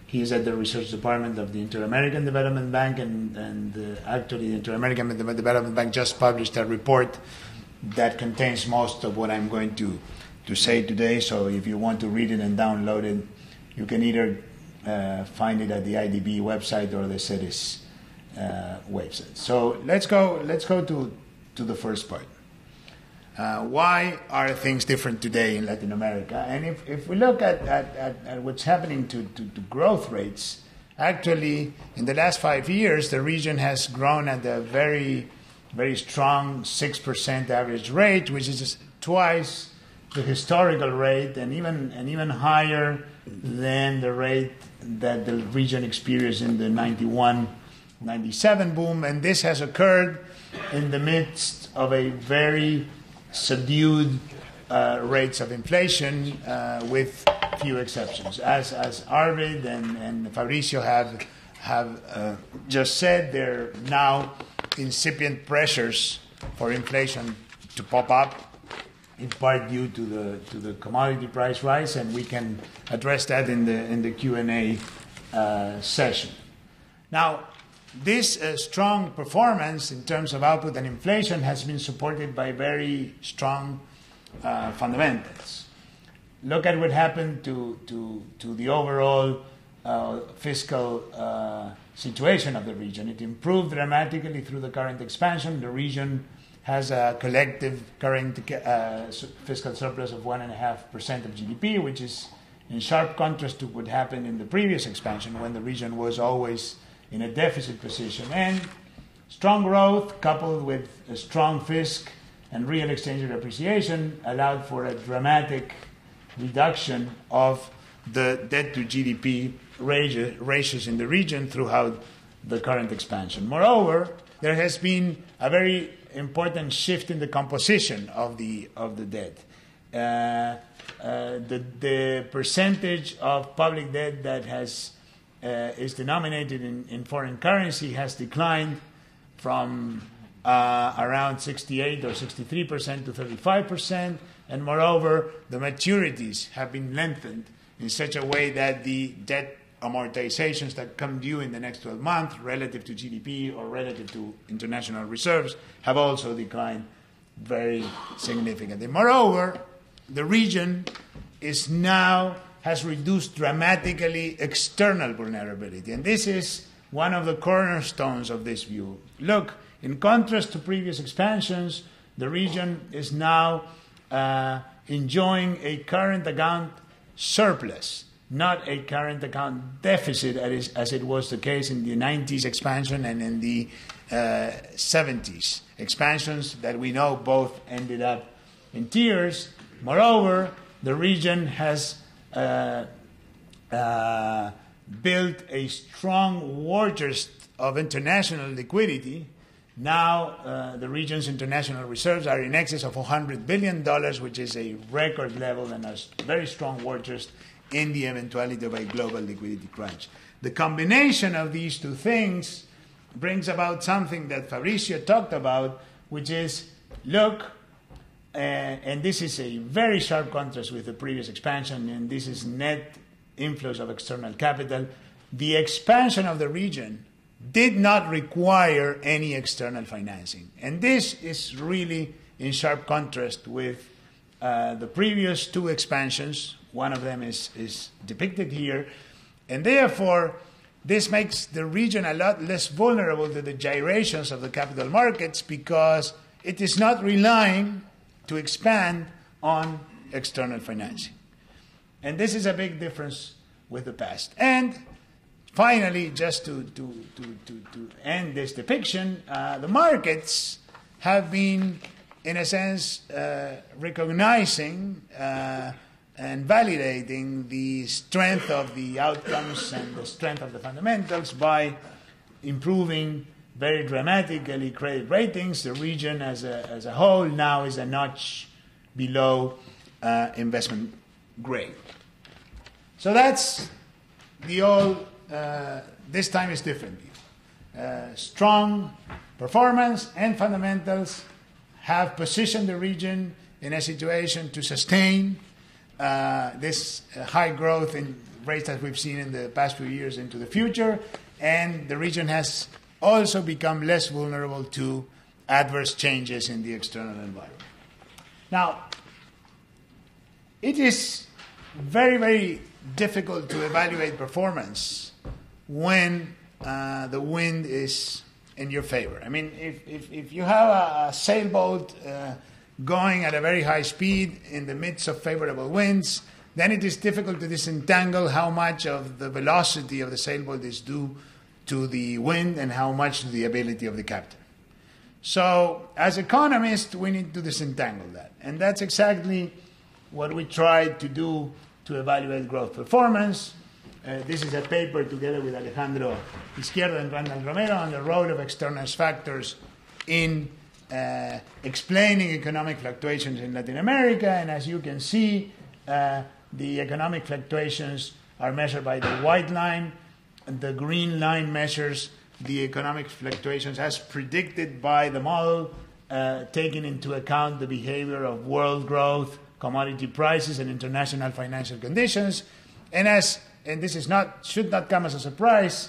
He is at the research department of the Inter-American Development Bank, and actually the Inter-American Development Bank just published a report that contains most of what I'm going to say today. So if you want to read it and download it, you can either find it at the IDB website or the CERES website. So let's go to the first part. Why are things different today in Latin America? And if we look at what's happening to growth rates, actually in the last 5 years, the region has grown at a very, very strong 6% average rate, which is twice the historical rate and even higher than the rate that the region experienced in the 91-97 boom. And this has occurred in the midst of a very subdued rates of inflation, with few exceptions. As Arvind and Fabrizio have just said, there are now incipient pressures for inflation to pop up, in part due to the commodity price rise, and we can address that in the Q&A session. Now, this strong performance in terms of output and inflation has been supported by very strong fundamentals. Look at what happened to the overall fiscal situation of the region. It improved dramatically through the current expansion. The region has a collective current fiscal surplus of 1.5% of GDP, which is in sharp contrast to what happened in the previous expansion, when the region was always in a deficit position. And strong growth coupled with a strong fisc and real exchange rate appreciation allowed for a dramatic reduction of the debt to GDP ratios in the region throughout the current expansion. Moreover, there has been a very important shift in the composition of the debt. The percentage of public debt that is denominated in foreign currency has declined from around 68 or 63% to 35%, and moreover, the maturities have been lengthened in such a way that the debt amortizations that come due in the next 12 months relative to GDP or relative to international reserves have also declined very significantly. Moreover, the region has reduced dramatically external vulnerability, and this is one of the cornerstones of this view. Look, in contrast to previous expansions, the region is now enjoying a current account surplus, not a current account deficit as it was the case in the 90s expansion and in the 70s expansions that we know both ended up in tears. Moreover, the region has built a strong war chest of international liquidity. Now the region's international reserves are in excess of $100 billion, which is a record level and a very strong war chest in the eventuality of a global liquidity crunch. The combination of these two things brings about something that Fabrizio talked about, which is, look, and this is a very sharp contrast with the previous expansion, and this is net inflows of external capital. The expansion of the region did not require any external financing. And this is really in sharp contrast with the previous two expansions. One of them is depicted here. And therefore, this makes the region a lot less vulnerable to the gyrations of the capital markets because it is not relying to expand on external financing. And this is a big difference with the past. And finally, just to end this depiction, the markets have been, in a sense, recognizing and validating the strength of the outcomes and the strength of the fundamentals by improving very dramatically credit ratings. The region as a whole now is a notch below investment grade. So that's the old, this time is different. Strong performance and fundamentals have positioned the region in a situation to sustain this high growth in rates that we've seen in the past few years into the future, and the region has also become less vulnerable to adverse changes in the external environment. Now, it is very, very difficult to evaluate performance when the wind is in your favor. I mean, if you have a sailboat going at a very high speed in the midst of favorable winds, then it is difficult to disentangle how much of the velocity of the sailboat is due to the wind and how much to the ability of the captain. So, as economists, we need to disentangle that. And that's exactly what we tried to do to evaluate growth performance. This is a paper together with Alejandro Izquierdo and Randall Romero on the role of external factors in explaining economic fluctuations in Latin America. And as you can see, the economic fluctuations are measured by the white line. The green line measures the economic fluctuations as predicted by the model, taking into account the behavior of world growth, commodity prices, and international financial conditions. And this should not come as a surprise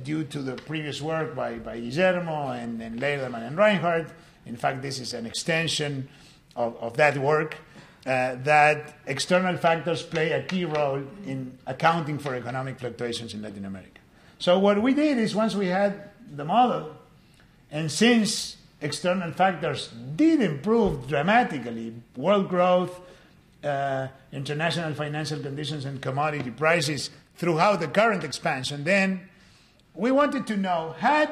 due to the previous work by Guillermo and Lederman and Reinhardt. In fact, this is an extension of that work, that external factors play a key role in accounting for economic fluctuations in Latin America. So what we did is, once we had the model, and since external factors did improve dramatically, world growth, international financial conditions, and commodity prices throughout the current expansion, then we wanted to know, had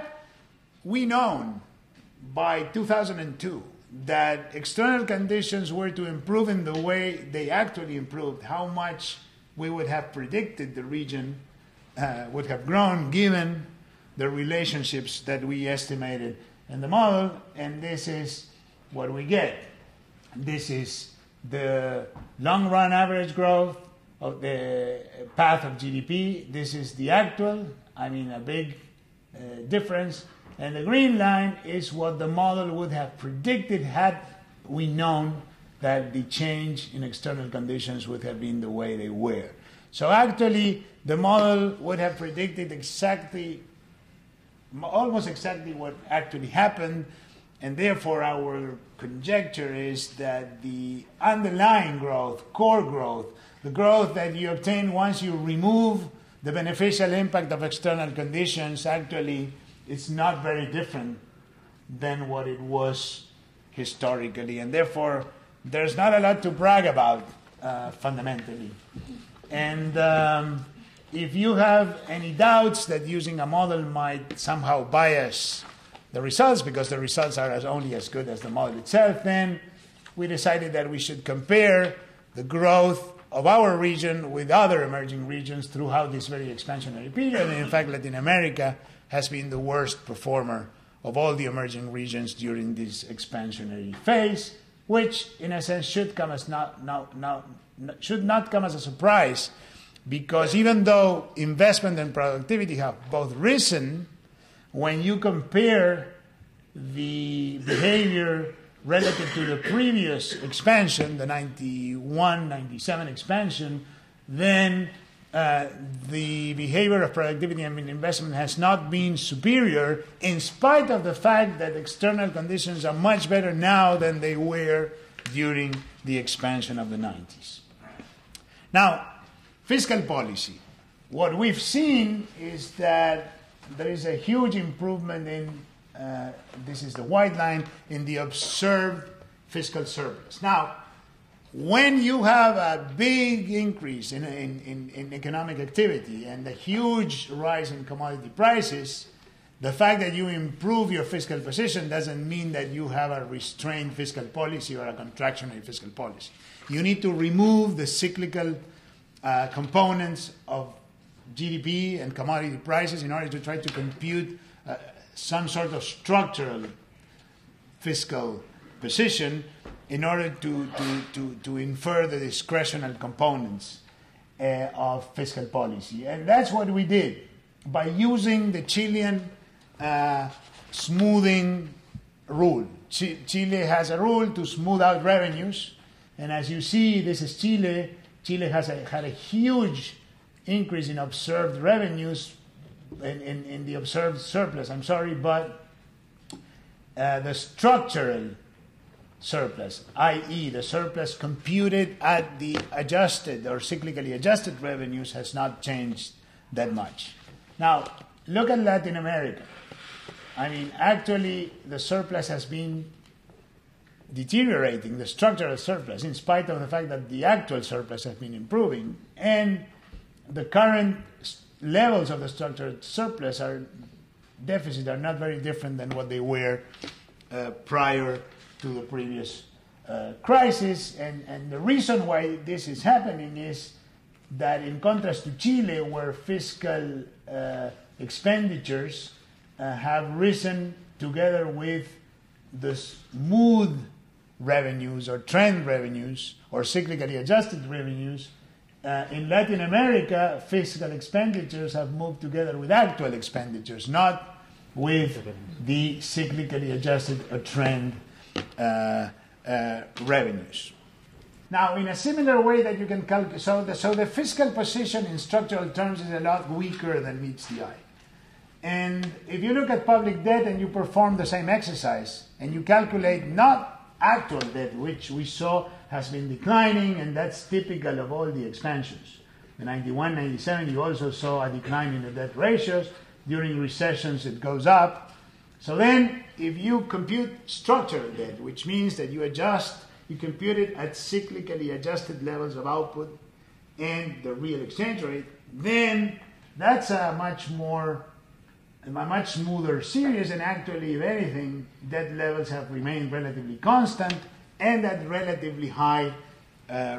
we known by 2002 that external conditions were to improve in the way they actually improved, how much we would have predicted the region would have grown given the relationships that we estimated in the model. And this is what we get. This is the long-run average growth of the path of GDP. This is the actual, a big difference. And the green line is what the model would have predicted had we known that the change in external conditions would have been the way they were. So actually, the model would have predicted almost exactly what actually happened, and therefore our conjecture is that the underlying growth, core growth, the growth that you obtain once you remove the beneficial impact of external conditions, actually it's not very different than what it was historically, and therefore there's not a lot to brag about fundamentally. And if you have any doubts that using a model might somehow bias the results, because the results are only as good as the model itself, then we decided that we should compare the growth of our region with other emerging regions throughout this very expansionary period. And in fact, Latin America has been the worst performer of all the emerging regions during this expansionary phase, which in a sense should not come as a surprise, because even though investment and productivity have both risen, when you compare the behavior relative to the previous expansion, the 91-97 expansion, then the behavior of productivity and investment has not been superior, in spite of the fact that external conditions are much better now than they were during the expansion of the 90s. Now, fiscal policy. What we've seen is that there is a huge improvement in, this is the white line, in the observed fiscal surplus. Now, when you have a big increase in economic activity and a huge rise in commodity prices, the fact that you improve your fiscal position doesn't mean that you have a restrained fiscal policy or a contractionary fiscal policy. You need to remove the cyclical components of GDP and commodity prices in order to try to compute some sort of structural fiscal position in order to infer the discretionary components of fiscal policy. And that's what we did by using the Chilean smoothing rule. Chile has a rule to smooth out revenues, and as you see, this is Chile. Chile has had a huge increase in observed revenues, in the observed surplus, but the structural surplus, i.e. the surplus computed at the adjusted or cyclically adjusted revenues, has not changed that much. Now, look at Latin America. I mean, actually, the surplus has been deteriorating, the structural surplus, in spite of the fact that the actual surplus has been improving, and the current levels of the structural surplus deficit are not very different than what they were prior to the previous crisis. And the reason why this is happening is that, in contrast to Chile, where fiscal expenditures have risen together with the smooth revenues or trend revenues or cyclically adjusted revenues, in Latin America, fiscal expenditures have moved together with actual expenditures, not with the cyclically adjusted or trend revenues. Now, in a similar way that you can calculate, so the fiscal position in structural terms is a lot weaker than meets the eye. And if you look at public debt and you perform the same exercise and you calculate not actual debt, which we saw has been declining, and that's typical of all the expansions. In 91, 97, you also saw a decline in the debt ratios. During recessions, it goes up. So then, if you compute structural debt, which means that you compute it at cyclically adjusted levels of output and the real exchange rate, then that's a much smoother series, and actually, if anything, debt levels have remained relatively constant and at relatively high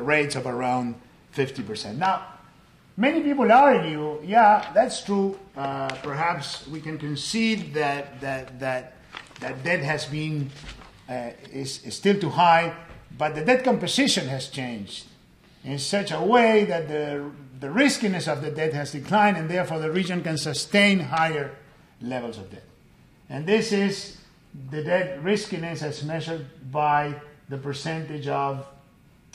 rates of around 50%. Now, many people argue, yeah, that's true. Perhaps we can concede that debt has been is still too high, but the debt composition has changed in such a way that the riskiness of the debt has declined, and therefore the region can sustain higher levels of debt. And this is the debt riskiness as measured by the percentage of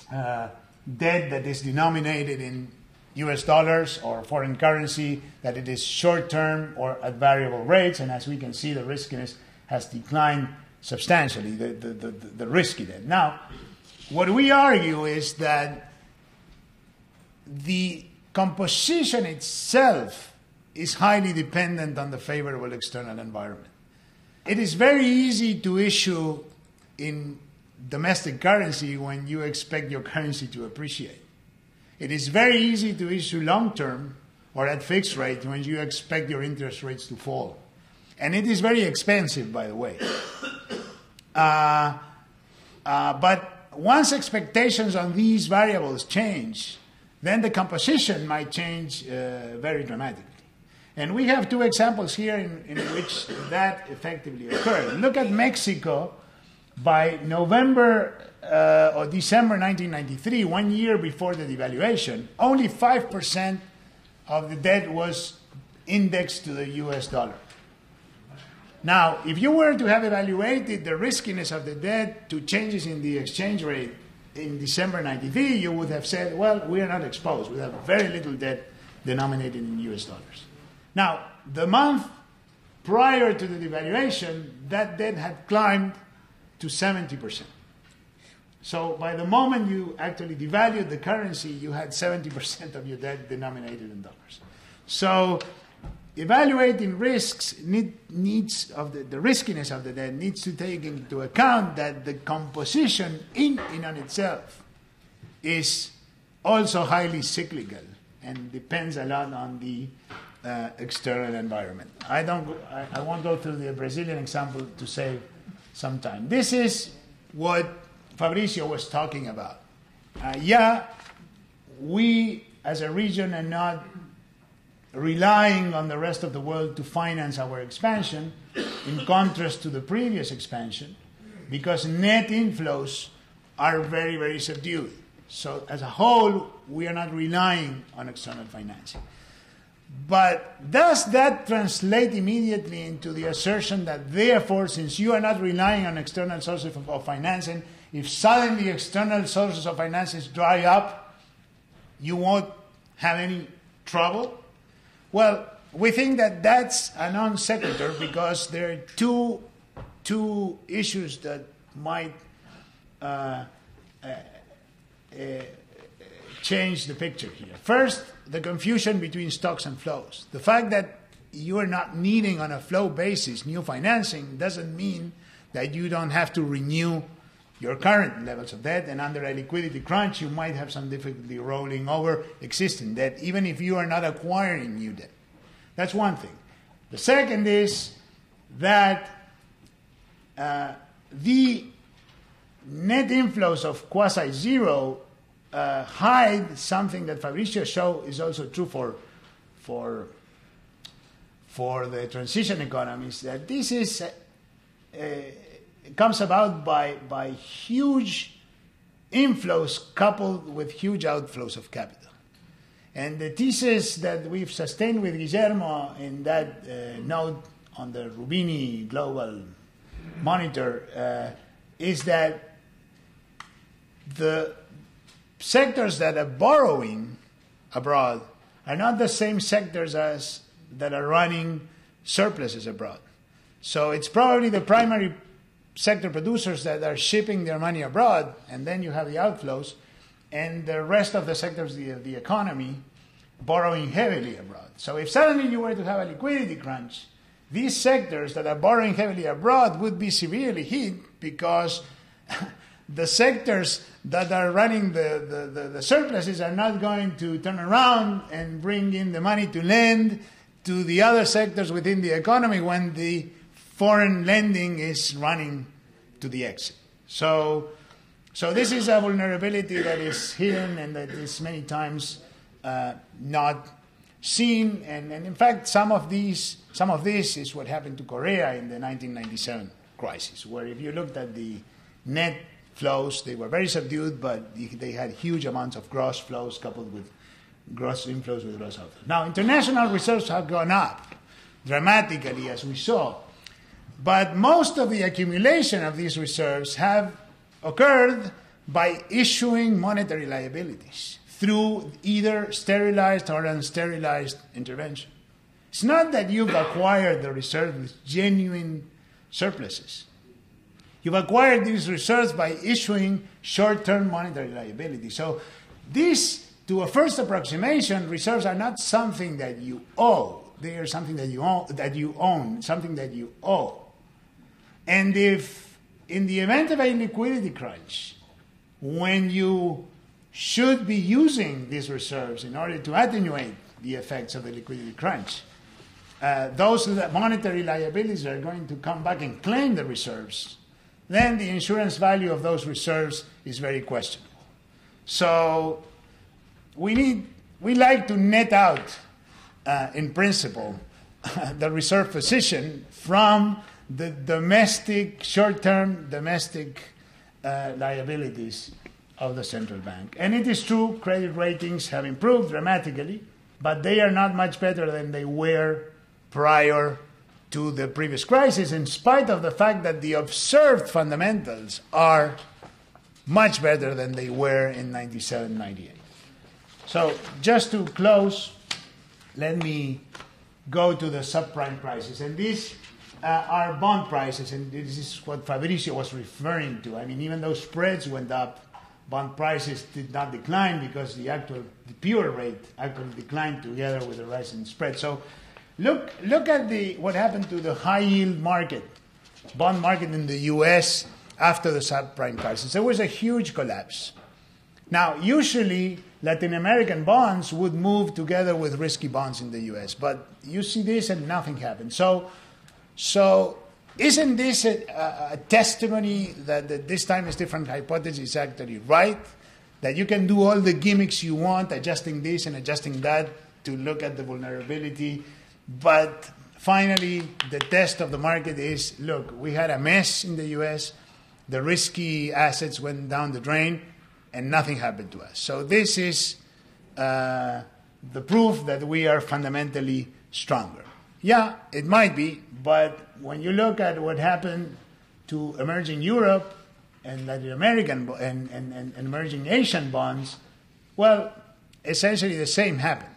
debt that is denominated in US dollars or foreign currency, that it is short-term or at variable rates. And as we can see, the riskiness has declined substantially, the risky debt. Now, what we argue is that the composition itself is highly dependent on the favorable external environment. It is very easy to issue in domestic currency when you expect your currency to appreciate. It is very easy to issue long-term or at fixed rate when you expect your interest rates to fall. And it is very expensive, by the way. But once expectations on these variables change, then the composition might change very dramatically. And we have two examples here in which that effectively occurred. Look at Mexico. By November or December 1993, 1 year before the devaluation, only 5% of the debt was indexed to the US dollar. Now, if you were to have evaluated the riskiness of the debt to changes in the exchange rate in December 93, you would have said, well, we are not exposed. We have very little debt denominated in US dollars. Now, the month prior to the devaluation, that debt had climbed to 70%. So by the moment you actually devalued the currency, you had 70% of your debt denominated in dollars. So evaluating risks needs of the riskiness of the debt needs to take into account that the composition in and on itself is also highly cyclical and depends a lot on the external environment. I won't go through the Brazilian example to save some time. This is what Fabrizio was talking about. We as a region are not relying on the rest of the world to finance our expansion, in contrast to the previous expansion, because net inflows are very, very subdued. So as a whole, we are not relying on external financing. But does that translate immediately into the assertion that therefore, since you are not relying on external sources of financing, if suddenly external sources of financing dry up, you won't have any trouble? Well, we think that that's a non sequitur because there are two issues that might change the picture here. First, the confusion between stocks and flows. The fact that you are not needing on a flow basis new financing doesn't mean that you don't have to renew your current levels of debt, and under a liquidity crunch you might have some difficulty rolling over existing debt, even if you are not acquiring new debt. That's one thing. The second is that the net inflows of quasi-zero hide something that Fabrizio showed is also true for the transition economies, that this is comes about by huge inflows coupled with huge outflows of capital. And the thesis that we've sustained with Guillermo in that note on the Rubini Global Monitor is that the sectors that are borrowing abroad are not the same sectors as that are running surpluses abroad. So it's probably the primary sector producers that are shipping their money abroad, and then you have the outflows, and the rest of the sectors of the economy borrowing heavily abroad. So if suddenly you were to have a liquidity crunch, these sectors that are borrowing heavily abroad would be severely hit because the sectors that are running the surpluses are not going to turn around and bring in the money to lend to the other sectors within the economy when the foreign lending is running to the exit. So this is a vulnerability that is hidden and that is many times not seen. And in fact, some of this is what happened to Korea in the 1997 crisis, where if you looked at the net flows, they were very subdued, but they had huge amounts of gross flows coupled with gross inflows with gross outflows. Now, international reserves have gone up dramatically, as we saw. But most of the accumulation of these reserves have occurred by issuing monetary liabilities through either sterilized or unsterilized intervention. It's not that you've acquired the reserves with genuine surpluses. You've acquired these reserves by issuing short-term monetary liabilities. So this, to a first approximation, reserves are not something that you owe. They are something that you own, something that you owe. And if, in the event of a liquidity crunch, when you should be using these reserves in order to attenuate the effects of the liquidity crunch, those monetary liabilities are going to come back and claim the reserves, then the insurance value of those reserves is very questionable. So we like to net out, in principle, the reserve position from the short-term domestic liabilities of the central bank. And it is true, credit ratings have improved dramatically, but they are not much better than they were prior to the previous crisis, in spite of the fact that the observed fundamentals are much better than they were in 97, 98. So just to close, let me go to the subprime crisis. And these are bond prices, and this is what Fabrizio was referring to. I mean, even though spreads went up, bond prices did not decline because the pure rate actually declined together with the rise in spread. So look at what happened to the high yield market, bond market in the U.S. after the subprime crisis. There was a huge collapse. Now, usually Latin American bonds would move together with risky bonds in the US, but you see this and nothing happened. So isn't this a testimony that this time is different hypothesis is actually right? That you can do all the gimmicks you want, adjusting this and adjusting that to look at the vulnerability, but finally the test of the market is, look, we had a mess in the US, the risky assets went down the drain, and nothing happened to us. So this is the proof that we are fundamentally stronger. Yeah, it might be, but when you look at what happened to emerging Europe and Latin American and emerging Asian bonds, well, essentially the same happened.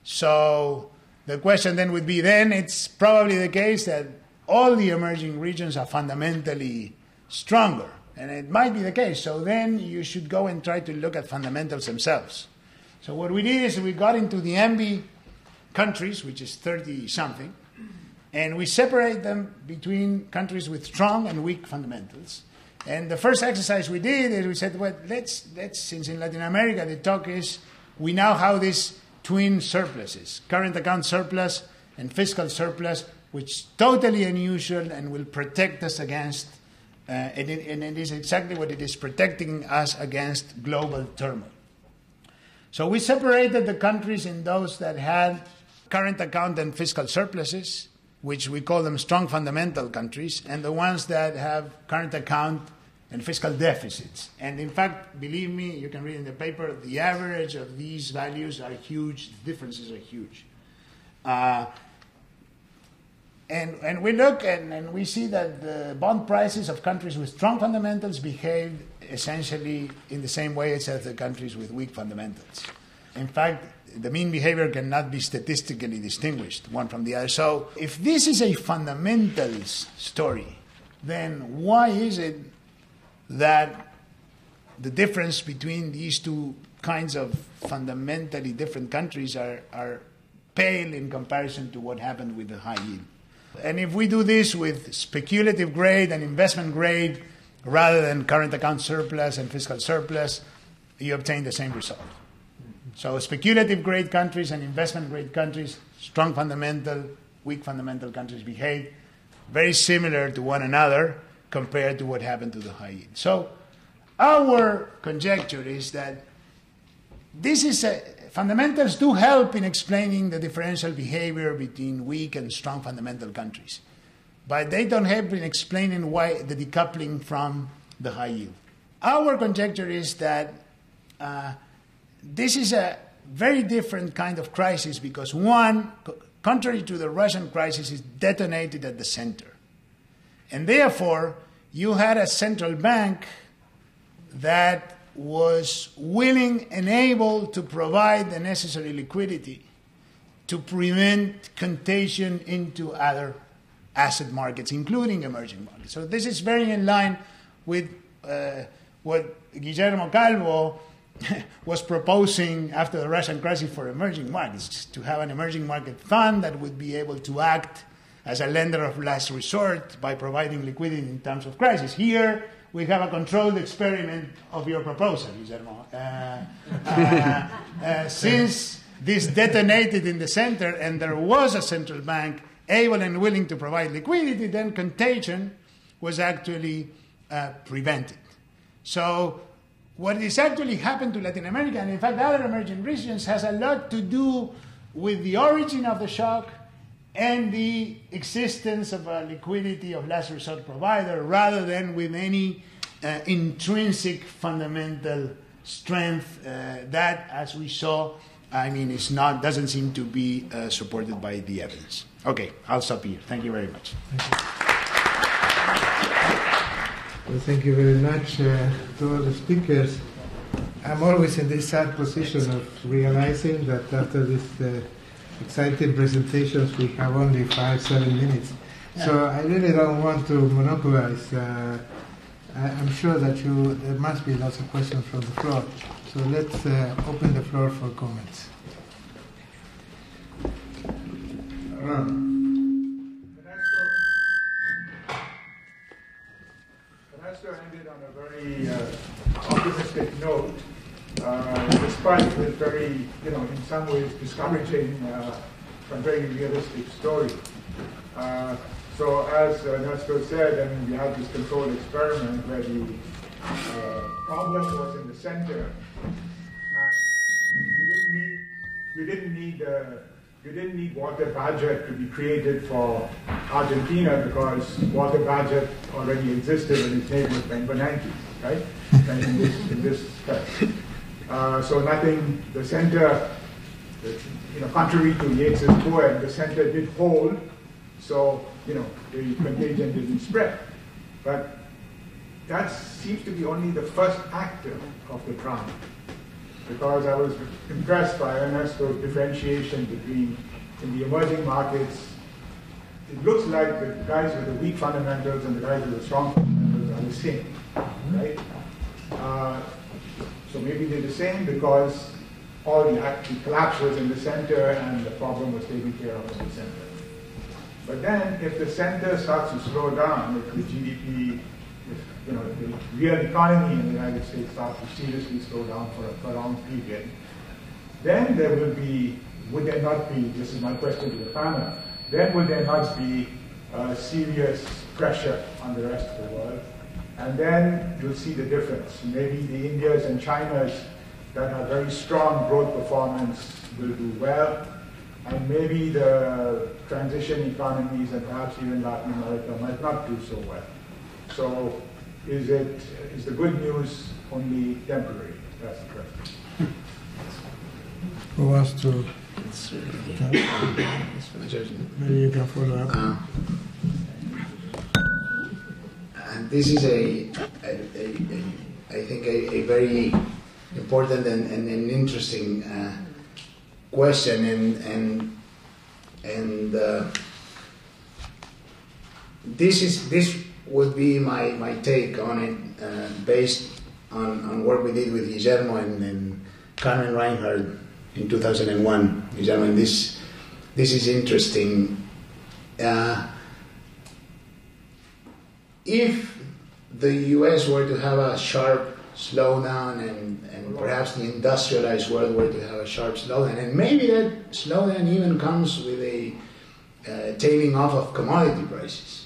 So the question then would be, then it's probably the case that all the emerging regions are fundamentally stronger. And it might be the case. So then you should go and try to look at fundamentals themselves. So what we did is we got into the ENVI countries, which is 30-something, and we separate them between countries with strong and weak fundamentals. And the first exercise we did is we said, well, let's since in Latin America the talk is we now have these twin surpluses, current account surplus and fiscal surplus, which is totally unusual and will protect us against and it is exactly what it is, protecting us against global turmoil. So we separated the countries in those that had current account and fiscal surpluses, which we call them strong fundamental countries, and the ones that have current account and fiscal deficits. And in fact, believe me, you can read in the paper, the average of these values are huge, the differences are huge. And we look and we see that the bond prices of countries with strong fundamentals behave essentially in the same way as the countries with weak fundamentals. In fact, the mean behavior cannot be statistically distinguished one from the other. So if this is a fundamentals story, then why is it that the difference between these two kinds of fundamentally different countries are pale in comparison to what happened with the high yield? And if we do this with speculative grade and investment grade rather than current account surplus and fiscal surplus, you obtain the same result. So speculative grade countries and investment grade countries, strong fundamental, weak fundamental countries behave very similar to one another compared to what happened to the high yield. So our conjecture is that this is fundamentals do help in explaining the differential behavior between weak and strong fundamental countries. But they don't help in explaining why the decoupling from the high yield. Our conjecture is that this is a very different kind of crisis because one, contrary to the Russian crisis, is detonated at the center. And therefore, you had a central bank that was willing and able to provide the necessary liquidity to prevent contagion into other asset markets, including emerging markets. So this is very in line with what Guillermo Calvo was proposing after the Russian crisis for emerging markets, to have an emerging market fund that would be able to act as a lender of last resort by providing liquidity in times of crisis. Here, we have a controlled experiment of your proposal, Guillermo. Since this detonated in the center and there was a central bank able and willing to provide liquidity, then contagion was actually prevented. So what is actually happened to Latin America, and in fact other emerging regions, has a lot to do with the origin of the shock and the existence of a liquidity of last resort provider rather than with any intrinsic fundamental strength that, as we saw, doesn't seem to be supported by the evidence. Okay, I'll stop here. Thank you very much. Well, thank you very much to all the speakers. I'm always in this sad position of realizing that after this exciting presentations we have only 5-7 minutes. Yeah. So I really don't want to monopolize. I'm sure that there must be lots of questions from the floor. So let's open the floor for comments. Ernesto ended on a very optimistic note. despite the very, in some ways discouraging, but very realistic story. So as Ernesto said, I mean, we had this controlled experiment where the problem was in the center. We didn't need water budget to be created for Argentina because water budget already existed in its neighborhood in the 90s, right? And in this so nothing, the center, contrary to Yeats's poem, the center did hold, so, the contagion didn't spread. But that seems to be only the first actor of the drama, because I was impressed by Ernesto's differentiation between, in the emerging markets, it looks like the guys with the weak fundamentals and the guys with the strong fundamentals are the same, right? So maybe they're the same because all the collapse was in the center and the problem was taken care of in the center. But then, if the center starts to slow down, if the GDP, the real economy in the United States starts to seriously slow down for a prolonged period, then there will be, would there not be, this is my question to the panel, then would there not be serious pressure on the rest of the world? And then you'll see the difference. Maybe the Indias and Chinas that have very strong growth performance will do well, and maybe the transition economies and perhaps even Latin America might not do so well. So is the good news only temporary? That's the question. Who wants to? Maybe you can follow up. This is I think a very important and interesting question, and this would be my take on it, based on work we did with Guillermo and Carmen Reinhardt in 2001. Guillermo, and this is interesting. If the U.S. were to have a sharp slowdown and perhaps the industrialized world were to have a sharp slowdown, and maybe that slowdown even comes with a tailing off of commodity prices.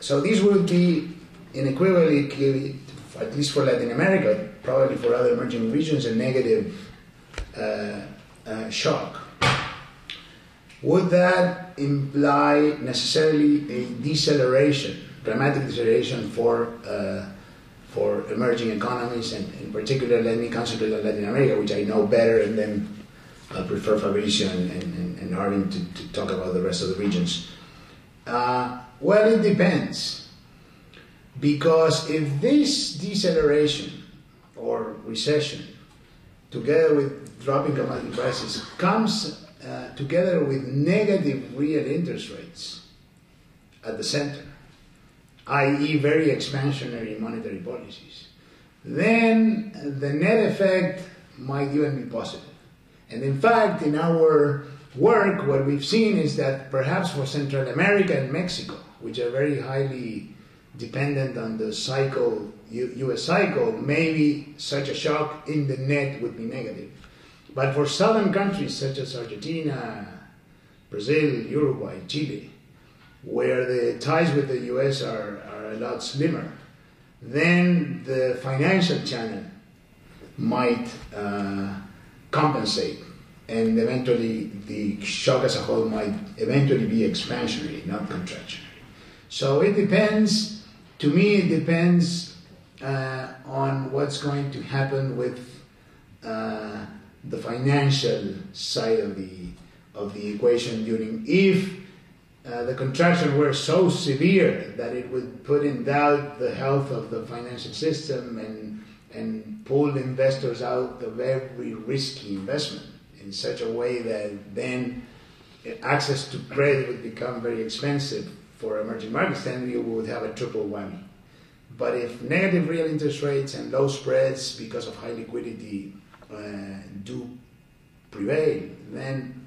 So this would be unequivocally, at least for Latin America, probably for other emerging regions, a negative shock. Would that imply necessarily a deceleration, dramatic deceleration for emerging economies, and in particular, let me concentrate on Latin America, which I know better, and then I'll prefer Fabrizio and Arvind to talk about the rest of the regions. Well, it depends, because if this deceleration or recession, together with dropping commodity prices, comes together with negative real interest rates at the center, i.e. very expansionary monetary policies, then the net effect might even be positive. And in fact, in our work, what we've seen is that perhaps for Central America and Mexico, which are very highly dependent on the cycle, U.S. cycle, maybe such a shock in the net would be negative. But for southern countries such as Argentina, Brazil, Uruguay, Chile, where the ties with the U.S. are a lot slimmer, then the financial channel might compensate, and eventually the shock as a whole might eventually be expansionary, not contractionary. So it depends, to me it depends on what's going to happen with the financial side of the equation if the contraction were so severe that it would put in doubt the health of the financial system and pull investors out of every risky investment in such a way that then access to credit would become very expensive for emerging markets, then we would have a triple whammy. But if negative real interest rates and low spreads because of high liquidity do prevail, then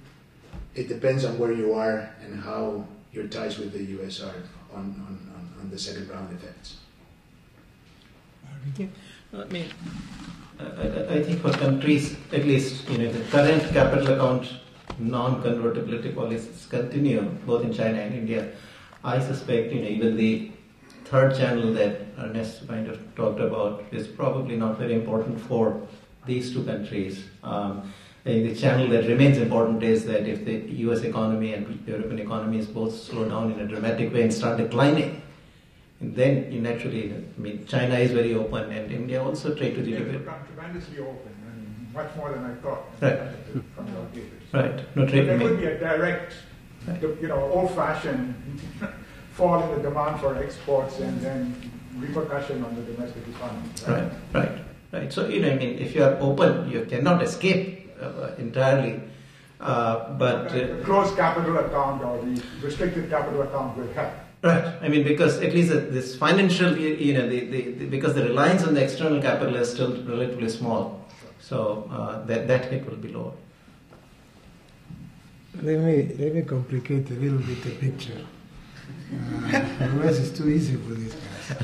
it depends on where you are and how your ties with the U.S. are on the second round effects. I mean, I think for countries, at least, the current capital account non-convertibility policies continue both in China and India. I suspect, even the third channel that Ernesto kind of talked about is probably not very important for these two countries. The channel that remains important is that if the US economy and European economies both slow down in a dramatic way and start declining, then naturally, China is very open, and India also trade to GDP. Tremendously open, and much more than I thought. Right. From your papers. Right. No trade. There could be a direct, old-fashioned fall in the demand for exports, and then repercussion on the domestic economy. Right. So if you are open, you cannot escape entirely. But the closed capital account or the restricted capital account will help. Right. Because at least this financial, because the reliance on the external capital is still relatively small, so that hit will be lower. Let me complicate a little bit the picture. Otherwise, it's too easy for these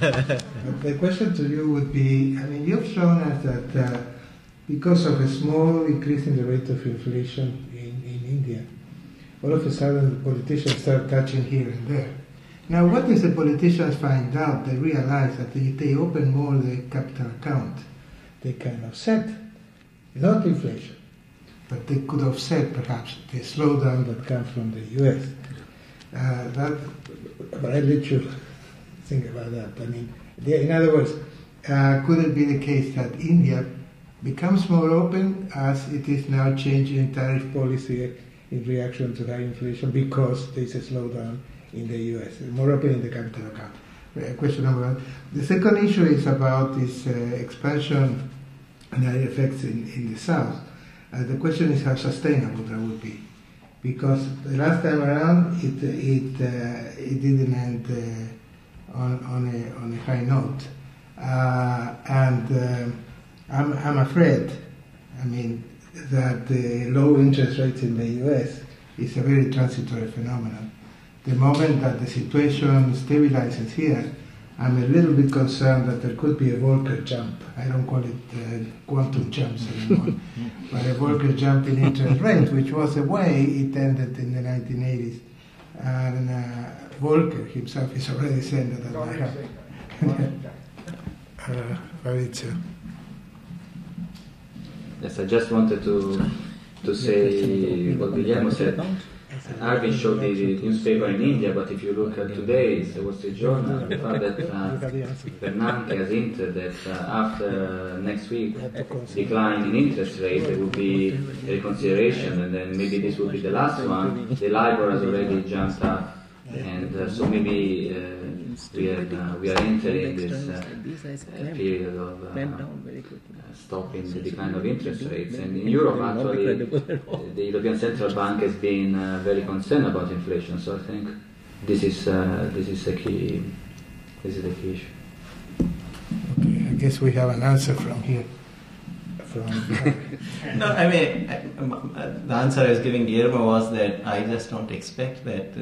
guys. But the question to you would be: you've shown us that because of a small increase in the rate of inflation in India, all of a sudden the politicians start touching here and there. Now, what if the politicians find out, they realize that if they open more the capital account, they can offset, not inflation, but they could offset perhaps the slowdown that comes from the US. But I'll let you think about that. In other words, could it be the case that India becomes more open as it is now changing tariff policy in reaction to high inflation because there is a slowdown in the US, more open in the capital account? Question number one. The second issue is about this expansion and the effects in the South. The question is how sustainable that would be. Because the last time around, it didn't end on a high note. I'm afraid, that the low interest rates in the US is a very transitory phenomenon. The moment that the situation stabilizes here, I'm a little bit concerned that there could be a Volcker jump. I don't call it quantum jumps anymore, but a Volcker jump in interest rates, which was the way it ended in the 1980s. And Volcker himself is already saying that might happen. Fabrizio. Yes, I just wanted to say what Guillermo said. Arvind showed the newspaper in India, but if you look at today, the Wall Street Journal, the fact that Bernanke has hinted that after next week decline in interest rate, there will be a reconsideration, and then maybe this will be the last one. The LIBOR has already jumped up, and so maybe we are entering this period of stopping the decline of interest rates. And in Europe, actually, the European Central Bank has been very concerned about inflation. So I think this is the key. This is the key issue. Okay, I guess we have an answer from here. No, the answer I was giving Guillermo was that I just don't expect that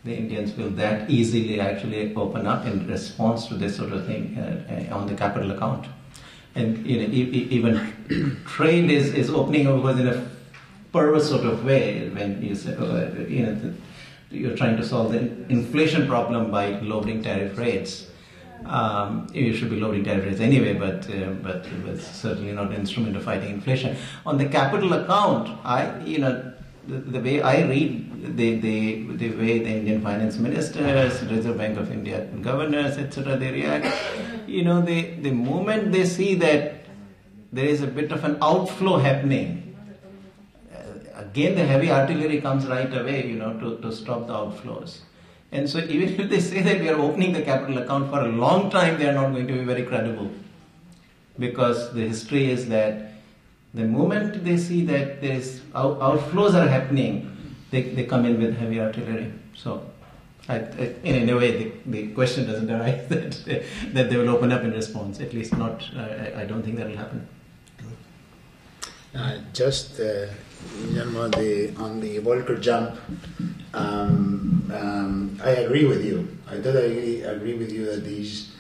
the Indians will that easily actually open up in response to this sort of thing on the capital account. And even trade is opening up in a perverse sort of way when you say, you're trying to solve the inflation problem by lowering tariff rates. You should be lowering tariff rates anyway, but it's certainly not an instrument of fighting inflation. On the capital account, the way I read the way the Indian finance ministers, Reserve Bank of India governors, etc., they react, the moment they see that there is a bit of an outflow happening, again the heavy artillery comes right away, to stop the outflows. And so even if they say that we are opening the capital account for a long time, they are not going to be very credible. Because the history is that the moment they see that outflows are happening, they come in with heavy artillery. So, in a way, the question doesn't arise that they will open up in response. At least not. I don't think that will happen. Guillermo, on the Volcker jump, I agree with you. I totally agree with you that these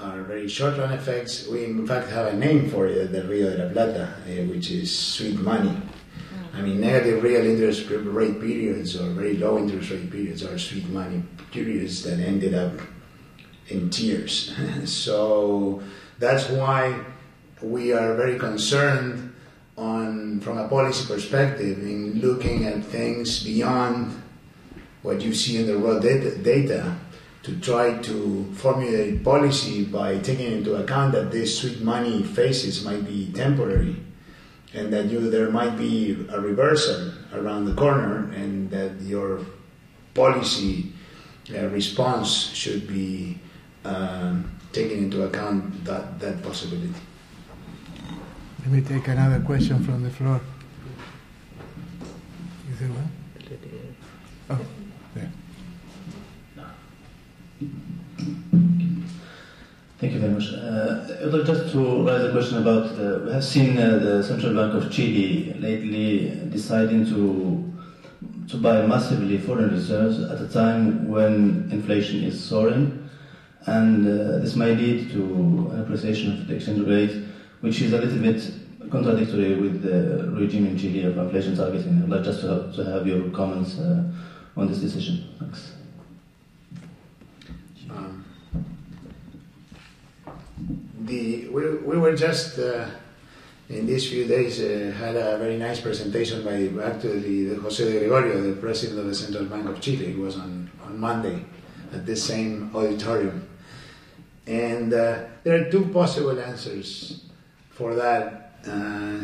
are very short-run effects. We, in fact, have a name for it, the Rio de la Plata, which is sweet money. I mean, negative real interest rate periods or very low interest rate periods are sweet money periods that ended up in tears. So that's why we are very concerned from a policy perspective in looking at things beyond what you see in the raw data to try to formulate policy by taking into account that these sweet money phases might be temporary and that there might be a reversal around the corner and that your policy response should be taking into account that possibility. Let me take another question from the floor. Is there one? Oh, there. Thank you very much. I would like just to raise a question about, we have seen the Central Bank of Chile lately deciding to buy massively foreign reserves at a time when inflation is soaring, and this may lead to an appreciation of the exchange rate, which is a little bit contradictory with the regime in Chile of inflation targeting. I would like just to have your comments on this decision. Thanks. We were just in these few days had a very nice presentation by actually José de Gregorio, the president of the Central Bank of Chile. It was on Monday at this same auditorium. And there are two possible answers for that,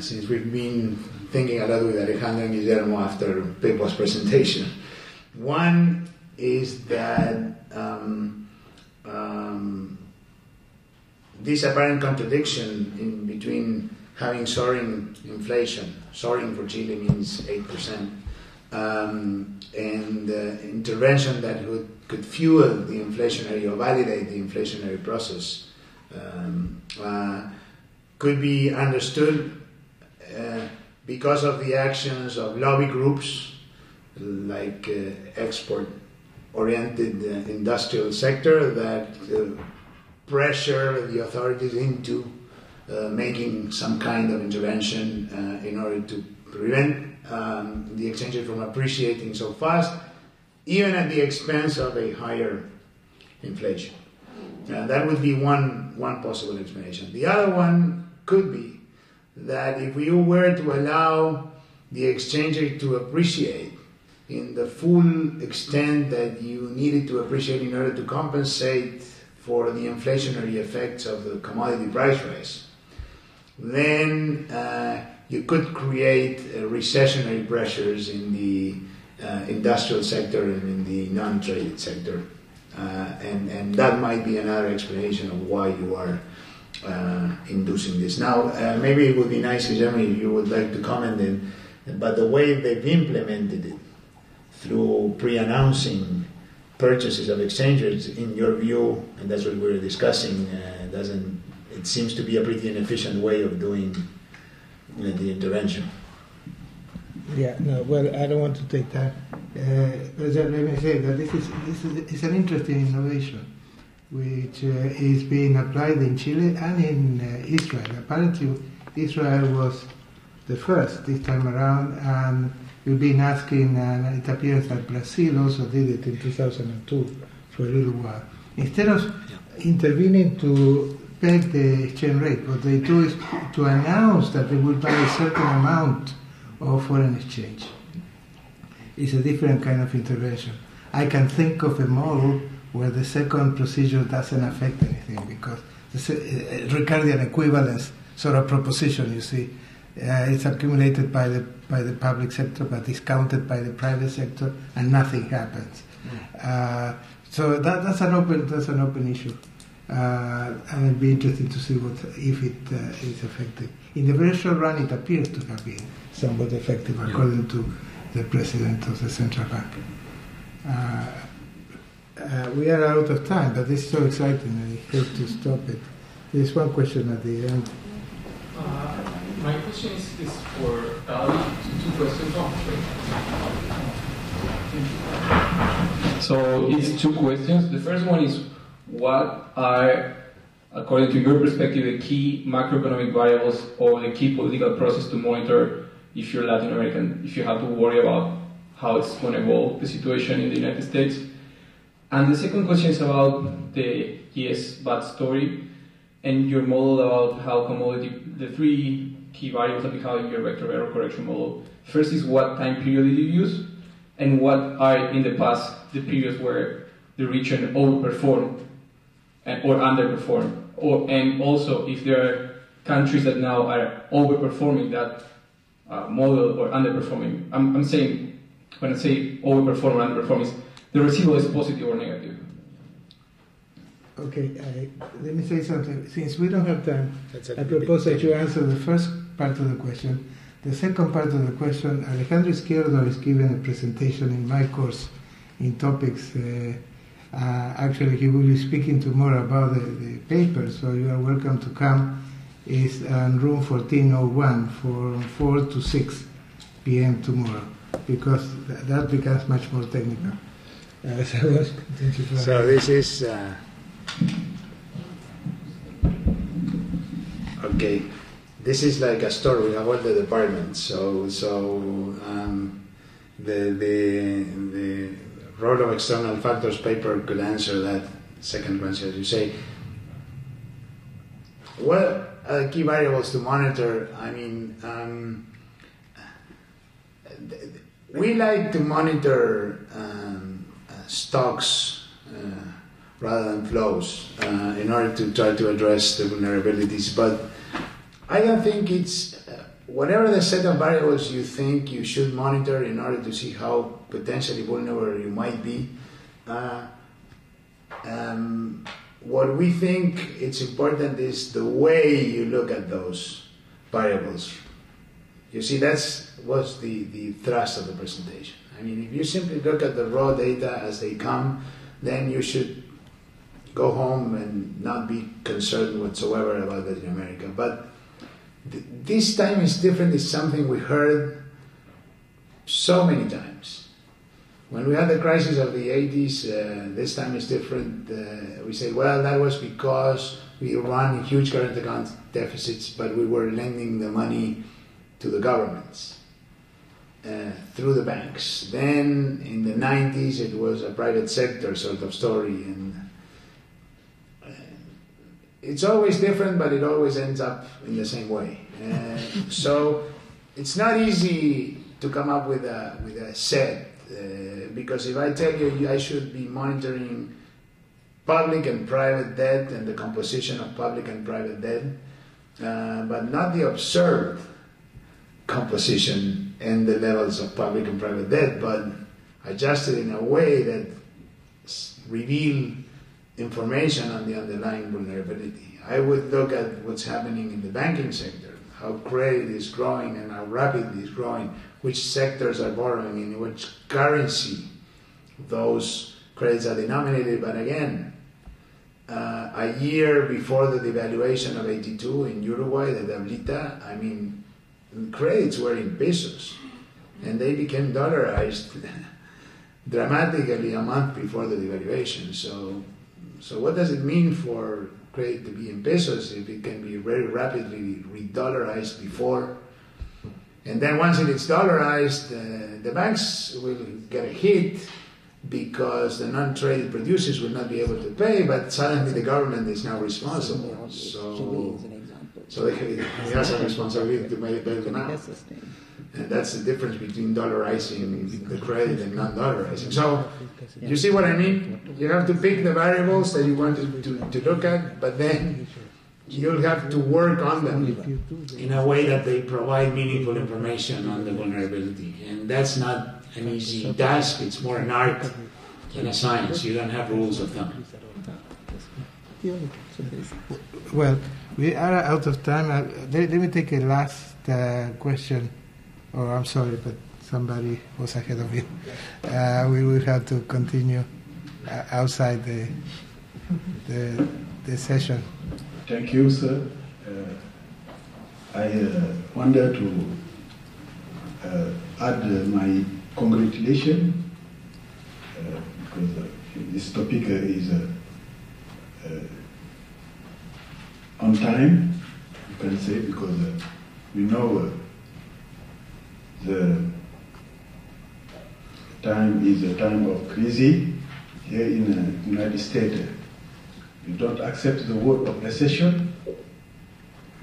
since we've been thinking a lot with Alejandro and Guillermo after Pepo's presentation. One is that this apparent contradiction in between having soaring inflation, soaring for Chile means 8%, and intervention that could fuel the inflationary or validate the inflationary process could be understood because of the actions of lobby groups like export-oriented industrial sector that pressure the authorities into making some kind of intervention in order to prevent the exchange rate from appreciating so fast, even at the expense of a higher inflation. That would be one possible explanation. The other one could be that if we were to allow the exchange rate to appreciate in the full extent that you needed to appreciate in order to compensate for the inflationary effects of the commodity price rise, then you could create recessionary pressures in the industrial sector and in the non-traded sector. And that might be another explanation of why you are inducing this. Now, maybe it would be nice, Guillermo, if you would like to comment but the way they've implemented it through pre-announcing purchases of exchange rates, in your view, and that's what we're discussing, it seems to be a pretty inefficient way of doing the intervention. Yeah, no, well, I don't want to take that. But let me say that this is an interesting innovation which is being applied in Chile and in Israel. Apparently, Israel was the first this time around, and we've been asking, and it appears that Brazil also did it in 2002 for a little while. Instead of intervening to peg the exchange rate, what they do is to announce that they will buy a certain amount of foreign exchange. It's a different kind of intervention. I can think of a model where the second procedure doesn't affect anything because the Ricardian equivalence sort of proposition, you see, it's accumulated by the public sector but discounted by the private sector, and nothing happens. So that's an open issue, and it'd be interesting to see if it is effective. In the very short run, it appears to have been somewhat effective, according to the president of the central bank. We are out of time, but this is so exciting. I hate to stop it. There's one question at the end. My question is for Talvi. Two questions. So it's two questions. The first one is, what are according to your perspective, the key macroeconomic variables or the key political process to monitor if you're Latin American, if you have to worry about how it's going to evolve, the situation in the United States? And the second question is about the yes but story and your model about how commodity, the three key variables that we have in your vector error correction model. First is what time period did you use, and what are in the past the periods where the region overperformed or underperformed, and also if there are countries that now are overperforming that model or underperforming. I'm saying, when I say overperform or underperform, is the residual is positive or negative. Okay, let me say something. Since we don't have time, I propose that you answer the first part of the question. The second part of the question, Alejandro Izquierdo is giving a presentation in my course in topics. Actually, he will be speaking tomorrow about the paper, so you are welcome to come. It's in room 1401 from 4 to 6 p.m. tomorrow, because that becomes much more technical. So this is... okay, this is like a store. We have all the departments. So the role of external factors paper could answer that second question, as you say. What are the key variables to monitor? I mean, we like to monitor stocks rather than flows in order to try to address the vulnerabilities. But I don't think it's whatever the set of variables you think you should monitor in order to see how potentially vulnerable you might be. What we think it's important is the way you look at those variables. You see, that's was the thrust of the presentation. I mean, if you simply look at the raw data as they come, then you should go home and not be concerned whatsoever about Latin America. But this time is different. It's something we heard so many times. When we had the crisis of the 80s, this time is different. We said, well, that was because we run huge current account deficits, but we were lending the money to the governments through the banks. Then in the 90s, it was a private sector sort of story, and it's always different, but it always ends up in the same way. So it's not easy to come up with a set, because if I tell you I should be monitoring public and private debt and the composition of public and private debt, but not the observed composition and the levels of public and private debt, but adjusted in a way that reveal information on the underlying vulnerability. I would look at what's happening in the banking sector, how credit is growing and how rapidly it's growing, which sectors are borrowing, in which currency those credits are denominated. But again, a year before the devaluation of 82 in Uruguay, the tablita, I mean, credits were in pesos, and they became dollarized dramatically a month before the devaluation. So what does it mean for credit to be in pesos if it can be very rapidly re-dollarized before? And then once it is dollarized, the banks will get a hit because the non-traded producers will not be able to pay, but suddenly the government is now responsible. So it has a responsibility to bail them out. And that's the difference between dollarizing the credit and non-dollarizing. So you see what I mean? You have to pick the variables that you want to look at, but then you'll have to work on them in a way that they provide meaningful information on the vulnerability. And that's not an easy task. It's more an art than a science. You don't have rules of thumb. Well, we are out of time. Let me take a last question. Oh, I'm sorry, but somebody was ahead of you. We will have to continue outside the session. Thank you, sir. I wanted to add my congratulations because this topic is on time, you can say, because we know the time is a time of crisis here in the United States. We don't accept the word of recession.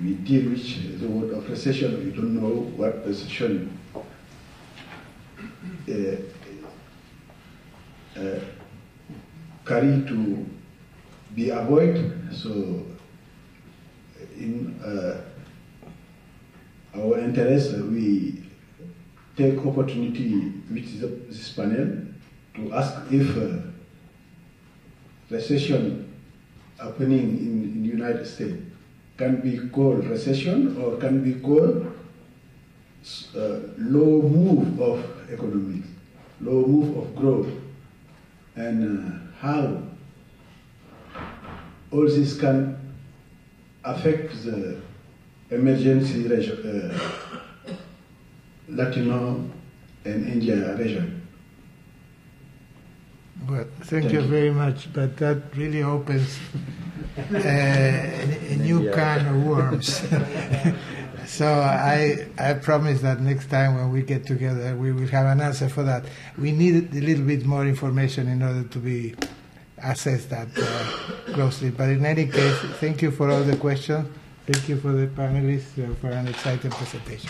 We deal with the word of recession. We don't know what recession carry to be avoided. So in our interest, we take opportunity with this panel to ask if recession happening in the United States can be called recession or can be called low move of economy, low move of growth, and how all this can affect the emergency region, Latino and India region. Well, thank you very much, but that really opens a new can of worms. So I promise that next time when we get together, we will have an answer for that. We need a little bit more information in order to be assess that closely. But in any case, thank you for all the questions. Thank you for the panelists for an exciting presentation.